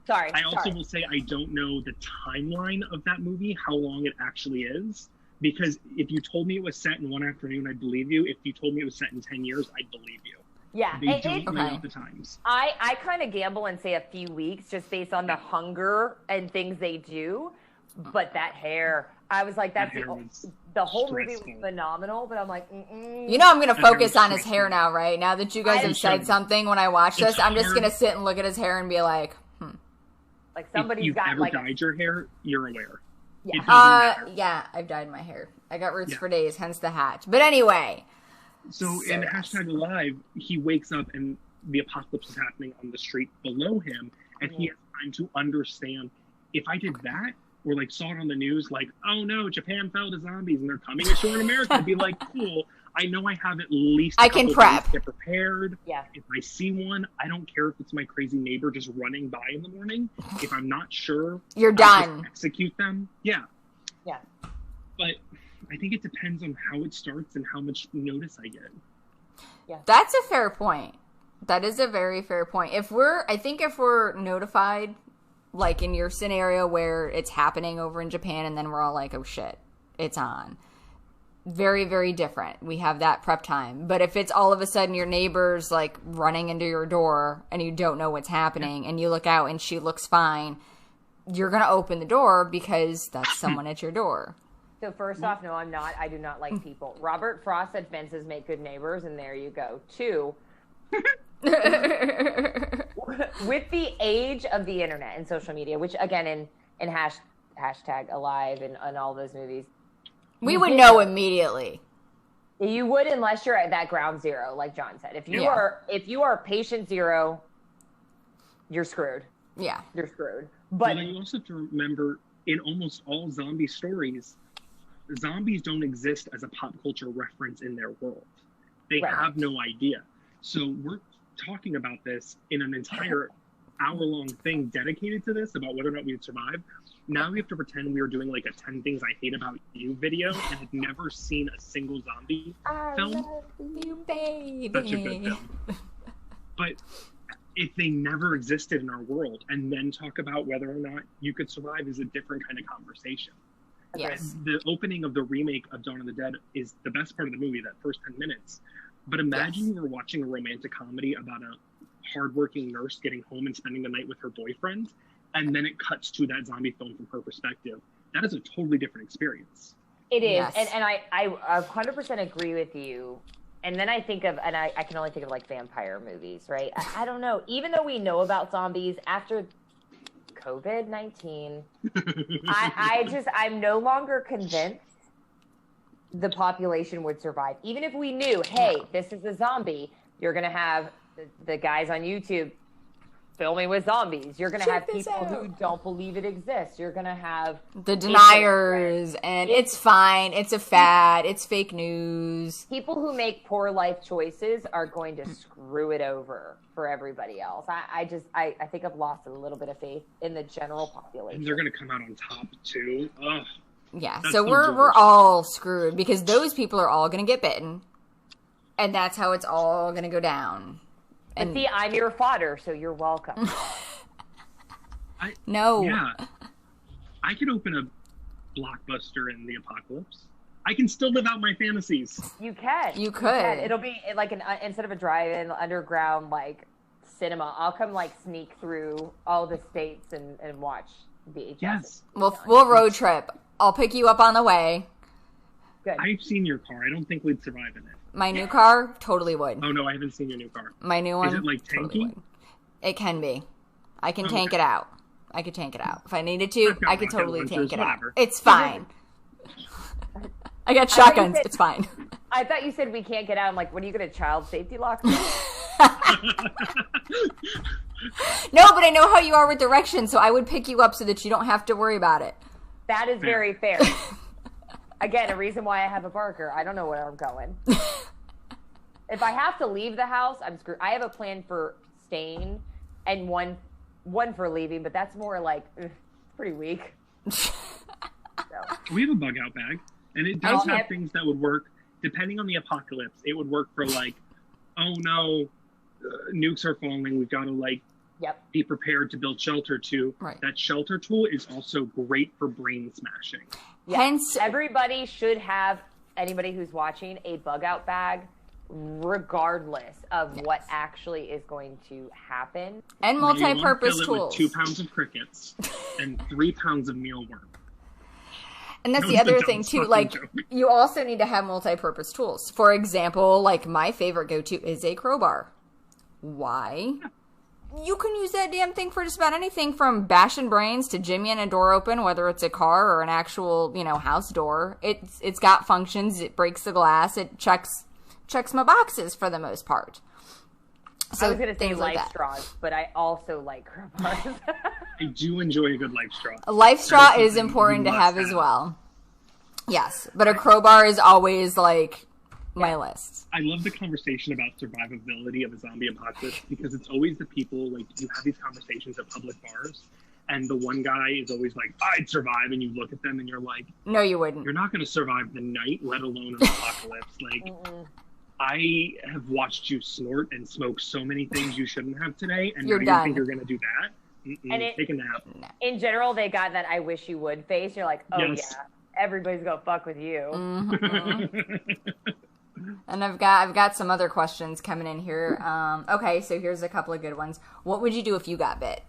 Sorry. I also will say I don't know the timeline of that movie, how long it actually is. Because if you told me it was set in one afternoon, I'd believe you. If you told me it was set in 10 years, I'd believe you. Yeah. They don't know the times. I kind of gamble and say a few weeks just based on the hunger and things they do. But that hair, I was like, the whole movie was phenomenal, but I'm like, You know I'm going to focus on his hair now, right? Now that you guys have said something when I watch this, I'm just going to sit and look at his hair and be like, Like somebody's got ever dyed your hair, you're aware. Yeah, I've dyed my hair. I got roots for days, hence the hat. But anyway. So in #Alive, he wakes up and the apocalypse is happening on the street below him, and he has time to understand, if I did that, or saw it on the news, oh no, Japan fell to zombies and they're coming ashore in America, I'd be like, cool, I know I have at least I can prep. Days to get prepared. Yeah. If I see one, I don't care if it's my crazy neighbor just running by in the morning. If I'm not sure, you're done. Just execute them. Yeah. Yeah. But I think it depends on how it starts and how much notice I get. Yeah. That's a fair point. That is a very fair point. If we're notified, in your scenario where it's happening over in Japan and then we're all like, oh shit, it's on. Very, very different. We have that prep time. But if it's all of a sudden your neighbor's running into your door and you don't know what's happening and you look out and she looks fine, you're going to open the door because that's someone at your door. So first off, no, I'm not. I do not like people. Robert Frost said fences make good neighbors, and there you go. 2, with the age of the internet and social media, which again in #Alive and all those movies, we would know immediately. You would, unless you're at that ground zero, like John said. If you are patient zero, you're screwed. Yeah, you're screwed. But you also have to remember, in almost all zombie stories, zombies don't exist as a pop culture reference in their world. They Right. have no idea. So we're talking about this in an entire hour-long thing dedicated to this about whether or not we would survive. Now we have to pretend we were doing like a 10 Things I Hate About You video and had never seen a single zombie film. love you, baby. Such a good film. But if they never existed in our world and then talk about whether or not you could survive is a different kind of conversation. Yes. The opening of the remake of Dawn of the Dead is the best part of the movie, that first 10 minutes. But imagine you were watching a romantic comedy about a hardworking nurse getting home and spending the night with her boyfriend, and then it cuts to that zombie film from her perspective. That is a totally different experience. It is, Yes. and I 100% agree with you. And then I think of, and I can only think of like vampire movies, right? I don't know. Even though we know about zombies after COVID-19, I'm no longer convinced the population would survive. Even if we knew, hey, this is a zombie, you're going to have the guys on YouTube filming with zombies. You're going to have people who don't believe it exists. You're going to have the deniers, and it's fine. It's a fad. It's fake news. people who make poor life choices are going to screw it over for everybody else. I think I've lost a little bit of faith in the general population. And they're going to come out on top, too. Ugh. Yeah, That's so the we're worst. all screwed because those people are all going to get bitten, and that's how it's all going to go down. But see, I'm your fodder, so you're welcome. No. Yeah. I could open a Blockbuster in the apocalypse. I can still live out my fantasies. You can. You could. It'll be like instead of a drive-in underground like cinema, I'll come like sneak through all the states and watch VHS. Yes. We'll road trip. I'll pick you up on the way. Good. I've seen your car. I don't think we'd survive in it. My new car totally would. Oh, no, I haven't seen your new car. My new one. Is it like totally tanky? would. It can be. I can tank Okay. it out. I could tank it out. If I needed to, I've got I could rocket totally launchers, tank it out. whatever. It's fine. I got thought you shotguns. said- It's fine. I thought you said we can't get out. I'm like, what are you going to child safety lock me? No, but I know how you are with directions, so I would pick you up so that you don't have to worry about it. That is very fair. Again, a reason why I have a Barker. I don't know where I'm going. If I have to leave the house, I'm screwed. I have a plan for staying and one for leaving, but that's more like pretty weak. So. We have a bug out bag, and it does Oh, have yeah. things that would work depending on the apocalypse. It would work for like, oh no, nukes are falling. We've got to like Yep. be prepared to build shelter to. Right. That shelter tool is also great for brain smashing. Yeah. Hence- Everybody should have, anybody who's watching, a bug out bag, regardless of what actually is going to happen. And You want to multi-purpose fill it tools. with 2 pounds of crickets and 3 pounds of mealworm. And that's That the was the other thing dumbest too. fucking Like, joke. you also need to have multi-purpose tools. For example, like my favorite go-to is a crowbar. Why? You can use that damn thing for just about anything, from bashing brains to jimmying a door open, whether it's a car or an actual, house door. It's got functions. It breaks the glass. It checks my boxes for the most part. So I was going to say things like life that. straws, but I also like crowbars. I do enjoy a good life straw. A life straw That's is something important we to must have as well. Yes, but a crowbar is always like my list. I love the conversation about survivability of a zombie apocalypse because it's always the people, like, you have these conversations at public bars, and the one guy is always like, I'd survive, and you look at them and you're like, No, you wouldn't. you're not going to survive the night, let alone an apocalypse. Like, I have watched you snort and smoke so many things you shouldn't have today, and You're now done. you think you're going to do that? And it- Take a nap. In general, they got that I wish you would face. You're like, oh Yes. yeah, everybody's going to fuck with you. And I've got some other questions coming in here. Okay, so here's a couple of good ones. What would you do if you got bit?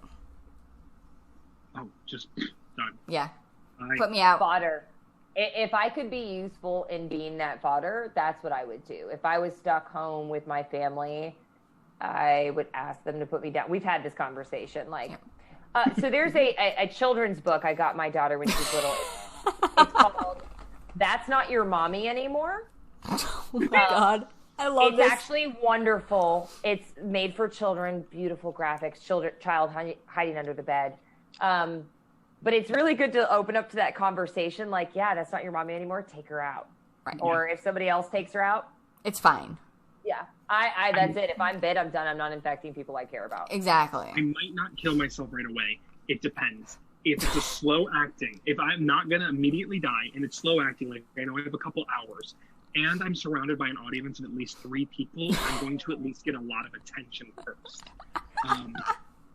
Oh, just done. Yeah, I, put me out. Fodder. If I could be useful in being that fodder, that's what I would do. If I was stuck home with my family, I would ask them to put me down. We've had this conversation. So there's a children's book I got my daughter when she was little. It's called That's Not Your Mommy Anymore. Oh my god, I love It's this. actually wonderful. It's made for children, beautiful graphics, child hiding under the bed. But it's really good to open up to that conversation. Like, yeah, that's not your mommy anymore. Take her out. Right. Or if somebody else takes her out. It's fine. Yeah. That's it. If I'm bit, I'm done. I'm not infecting people I care about. Exactly. I might not kill myself right away. It depends. If it's a slow acting, if I'm not going to immediately die and it's slow acting, like I know I have a couple hours, and I'm surrounded by an audience of at least 3 people, I'm going to at least get a lot of attention first.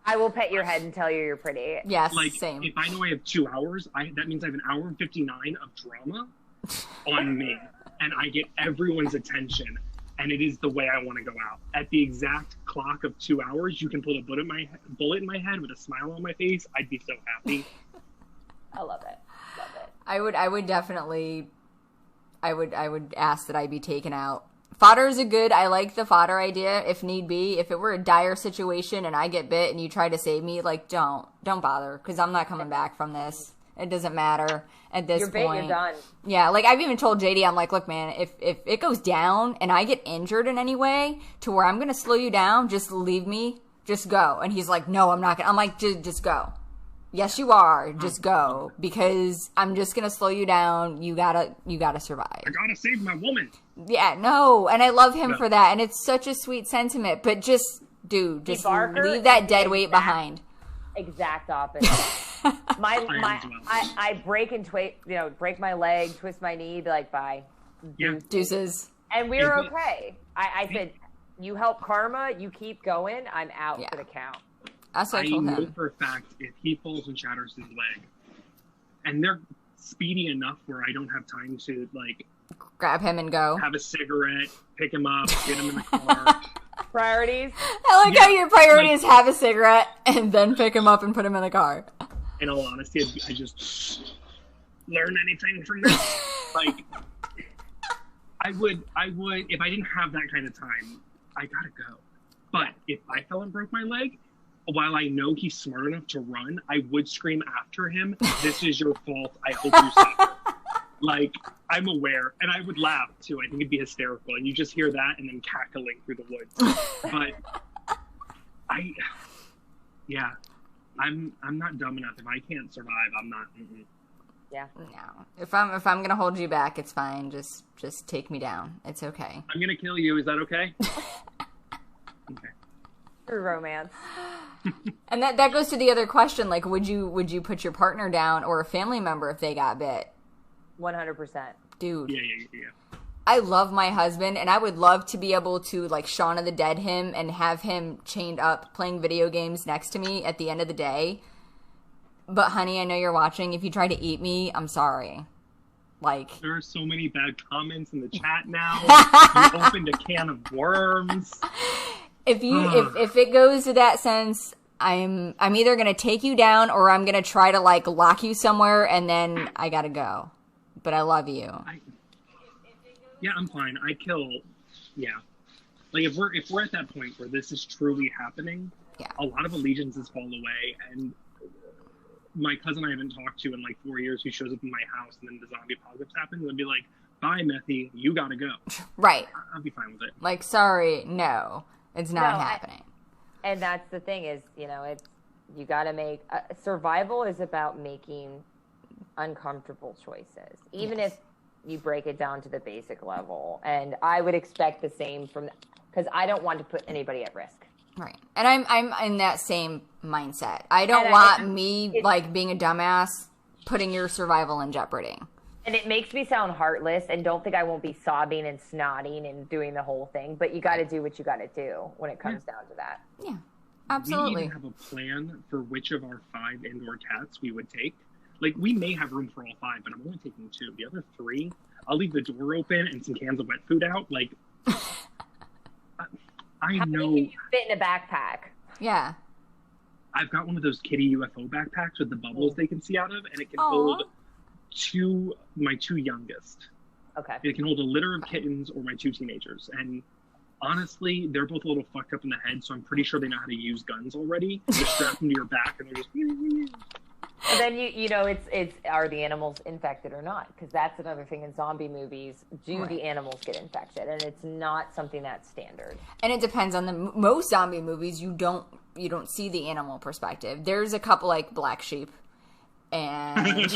I will pet your head and tell you you're pretty. Yes, like, same. If I know I have 2 hours, that means I have an hour and 59 of drama on me, and I get everyone's attention, and it is the way I want to go out. At the exact clock of 2 hours, you can put a bullet in my head with a smile on my face. I'd be so happy. I love it. Love it. I would definitely, I would ask that I be taken out. Fodder is I like the fodder idea if need be. If it were a dire situation and I get bit and you try to save me, like, don't bother, because I'm not coming back from this. It doesn't matter at this point. You're done. Yeah, like, I've even told JD, I'm like, look, man, if it goes down and I get injured in any way to where I'm going to slow you down, just leave me, just go. And he's like, no, I'm not going to. I'm like, just go. Yes, you are. Just go, because I'm just going to slow you down. You gotta survive. I gotta save my woman. Yeah, no, and I love him for that, and it's such a sweet sentiment, but just leave that dead weight behind. Exact opposite. I break and break my leg, twist my knee, be like, bye. Yeah. Deuces. And we're okay. I said, you help karma, you keep going, I'm out for the count. That's what I told know him. for a fact if he falls and shatters his leg, and they're speedy enough where I don't have time to, like, grab him and go. Have a cigarette, pick him up, get him in the car. Priorities? I like how your priority is have a cigarette and then pick him up and put him in the car. In all honesty, I just learn anything from this. Like, I would, if I didn't have that kind of time, I gotta go. But if I fell and broke my leg, while I know he's smart enough to run, I would scream after him, "This is your fault. I hope you suffer." Like, I'm aware, and I would laugh too. I think it'd be hysterical, and you just hear that and then cackling through the woods. But I'm not dumb enough. If I can't survive, I'm not. Yeah. No. If I'm gonna hold you back, it's fine. Just take me down. It's okay. I'm gonna kill you. Is that okay? Okay. Through romance. And that goes to the other question. Like, would you put your partner down or a family member if they got bit? 100%. Dude. Yeah. I love my husband, and I would love to be able to, like, Shaun of the Dead him and have him chained up playing video games next to me at the end of the day. But, honey, I know you're watching. If you try to eat me, I'm sorry. Like, there are so many bad comments in the chat now. You opened a can of worms. If it goes to that sense, I'm either gonna take you down or I'm gonna try to, like, lock you somewhere and then I gotta go. But I love you. I'm fine. I kill. Yeah. Like, if we're at that point where this is truly happening, a lot of allegiances fall away, and my cousin I haven't talked to in like 4 years, who shows up in my house and then the zombie apocalypse happens, would be like, "Bye, Methy, you gotta go." Right. I'll be fine with it. Like, sorry, no, it's not happening. And that's the thing is, it's, you gotta make, survival is about making uncomfortable choices, even if you break it down to the basic level. And I would expect the same because I don't want to put anybody at risk. Right. And I'm in that same mindset. I don't want me, like, being a dumbass, putting your survival in jeopardy. And it makes me sound heartless, and don't think I won't be sobbing and snotting and doing the whole thing, but you got to do what you got to do when it comes down to that. Yeah, absolutely. We even have a plan for which of our 5 indoor cats we would take. Like, we may have room for all 5, but I'm only taking 2. The other 3, I'll leave the door open and some cans of wet food out. Like, How many can you fit in a backpack? Yeah. I've got one of those kitty UFO backpacks with the bubbles they can see out of, and it can hold my 2 youngest. Okay. It can hold a litter of kittens or my 2 teenagers. And honestly, they're both a little fucked up in the head, so I'm pretty sure they know how to use guns already. Just strap them to your back, and they're just... And then it's are the animals infected or not? Because that's another thing in zombie movies. Do the animals get infected? And it's not something that's standard. And it depends on most zombie movies. You don't see the animal perspective. There's a couple, like Black Sheep, And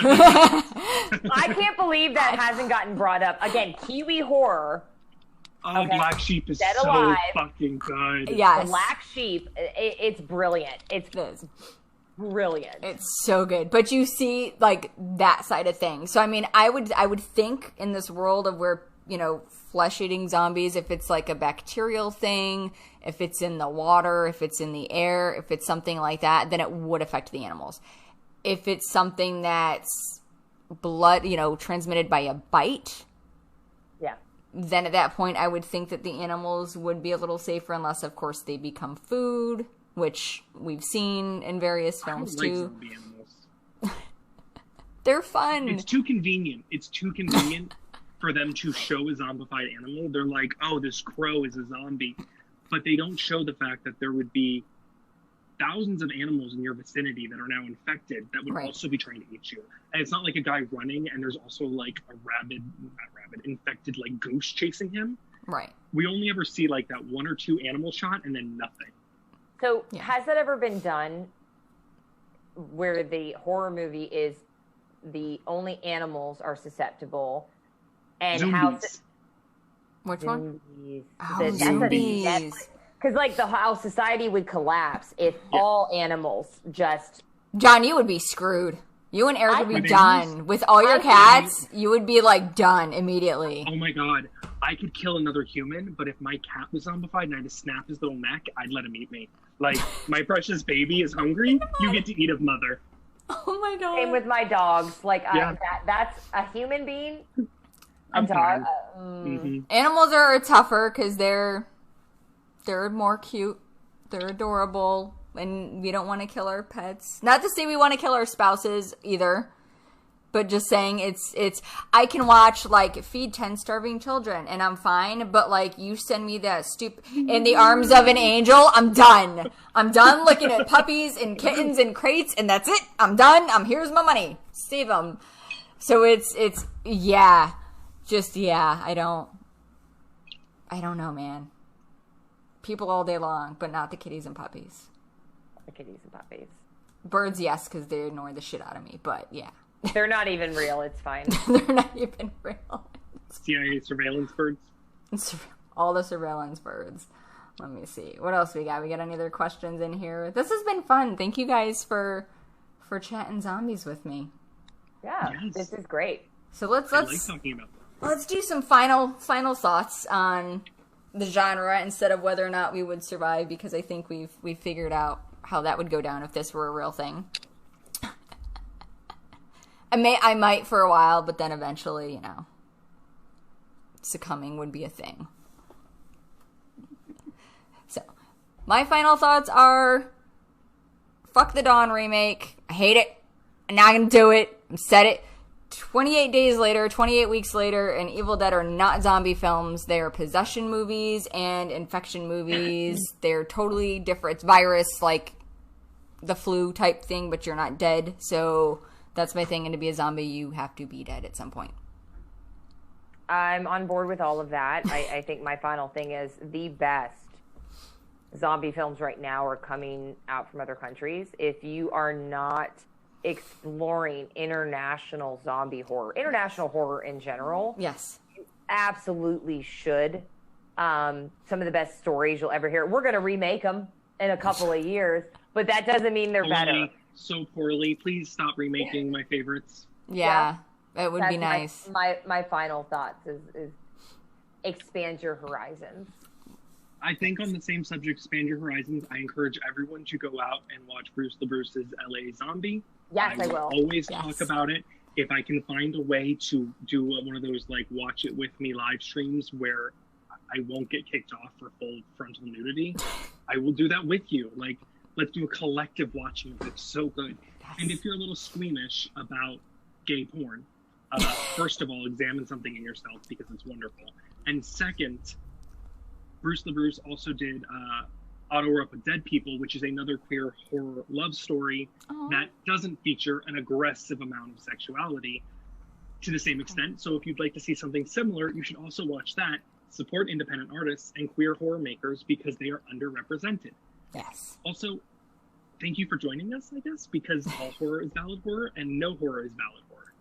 I can't believe that hasn't gotten brought up. Again, Kiwi horror. Oh, okay. Black Sheep is Dead so Alive. fucking good. Yes. Black Sheep, it's brilliant. It's brilliant. It's so good. But you see, like, that side of things. So, I mean, I would think in this world of where, you know, flesh-eating zombies, if it's like a bacterial thing, if it's in the water, if it's in the air, if it's something like that, then it would affect the animals. If it's something that's blood, you know, transmitted by a bite, then at that point I would think that the animals would be a little safer, unless, of course, they become food, which we've seen in various films I don't too. Like zombie animals. They're fun. It's too convenient. It's too convenient for them to show a zombified animal. They're like, oh, this crow is a zombie. But they don't show the fact that there would be thousands of animals in your vicinity that are now infected that would also be trying to eat you. And it's not like a guy running and there's also like a infected like goose chasing him. Right. We only ever see like that one or two animal shot and then nothing. So has that ever been done where the horror movie is the only animals are susceptible and zombies. Which one? Zombies. Because, like, how society would collapse if all animals just... John, you would be screwed. You and Eric would be done. With all your cats, you would be, like, done immediately. Oh, my God. I could kill another human, but if my cat was zombified and I had to snap his little neck, I'd let him eat me. Like, my precious baby is hungry, you get to eat a mother. Oh, my God. Same with my dogs. Like, that's a human being. A dog. Animals are tougher because they're more cute, they're adorable, and we don't want to kill our pets. Not to say we want to kill our spouses either, but just saying it's I can watch, like, Feed 10 Starving Children and I'm fine, but, like, you send me that In the Arms of an Angel, I'm done. I'm done looking at puppies and kittens and crates, and that's it. I'm done. Here's my money. Save them. So it's I don't know, man. People all day long, but not the kitties and puppies. The kitties and puppies. Birds, yes, because they annoy the shit out of me, but yeah. They're not even real, it's fine. They're not even real. CIA surveillance birds? All the surveillance birds. Let me see. What else we got? We got any other questions in here? This has been fun. Thank you guys for chatting zombies with me. Yeah, This is great. So let's like talking about that. Let's do some final thoughts on the genre instead of whether or not we would survive, because I think we've figured out how that would go down if this were a real thing. I might for a while, but then eventually, you know, succumbing would be a thing. So, my final thoughts are, fuck the Dawn remake. I hate it. I'm not gonna do it. I said it. 28 days later, 28 weeks later, and Evil Dead are not zombie films. They are possession movies and infection movies. They're totally different. It's virus, like the flu type thing, but you're not dead. So that's my thing. And to be a zombie, you have to be dead at some point. I'm on board with all of that. I think my final thing is the best zombie films right now are coming out from other countries. If you are not exploring international zombie horror, international horror in general, yes, you absolutely should. Some of the best stories you'll ever hear. We're going to remake them in a couple of years, but that doesn't mean they're better. So poorly. Please stop remaking my favorites. Yeah, it would be nice. My final thoughts is expand your horizons. I think on the same subject, expand your horizons, I encourage everyone to go out and watch Bruce LaBruce's LA Zombie. Yes, I will. Always talk about it. If I can find a way to do one of those, like, watch it with me live streams where I won't get kicked off for full frontal nudity, I will do that with you. Like, let's do a collective watching of it. It's so good. Yes. And if you're a little squeamish about gay porn, first of all, examine something in yourself because it's wonderful. And second, Bruce LaBruce also did Autoeropa Dead People, which is another queer horror love story that doesn't feature an aggressive amount of sexuality to the same extent. So if you'd like to see something similar, you should also watch that. Support independent artists and queer horror makers because they are underrepresented. Yes. Also, thank you for joining us, I guess, because all horror is valid horror and no horror is valid horror.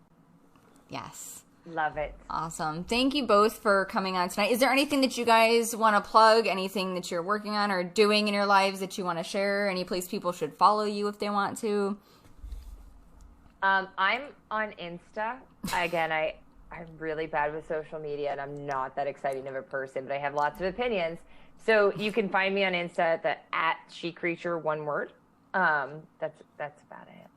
Yes. Love it. Awesome. Thank you both for coming on tonight. Is there anything that you guys want to plug? Anything that you're working on or doing in your lives that you want to share? Any place people should follow you if they want to? I'm on Insta. Again, I'm really bad with social media, and I'm not that exciting of a person, but I have lots of opinions. So you can find me on Insta at @SheCreature, one word. That's about it.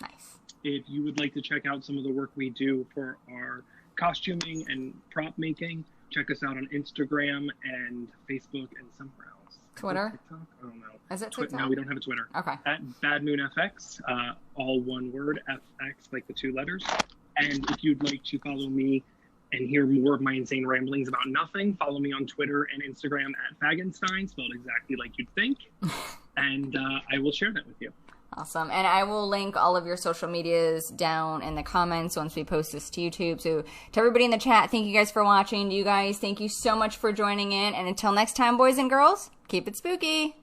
Nice. If you would like to check out some of the work we do for our costuming and prop making, check us out on Instagram and Facebook and somewhere else. Twitter? TikTok? I don't know. Is it TikTok? No, we don't have a Twitter. Okay. At BadMoonFX, all one word, FX, like the two letters. And if you'd like to follow me and hear more of my insane ramblings about nothing, follow me on Twitter and Instagram at Fagenstein, spelled exactly like you'd think. And I will share that with you. Awesome. And I will link all of your social medias down in the comments once we post this to YouTube. So to everybody in the chat, thank you guys for watching. You guys, thank you so much for joining in. And until next time, boys and girls, keep it spooky.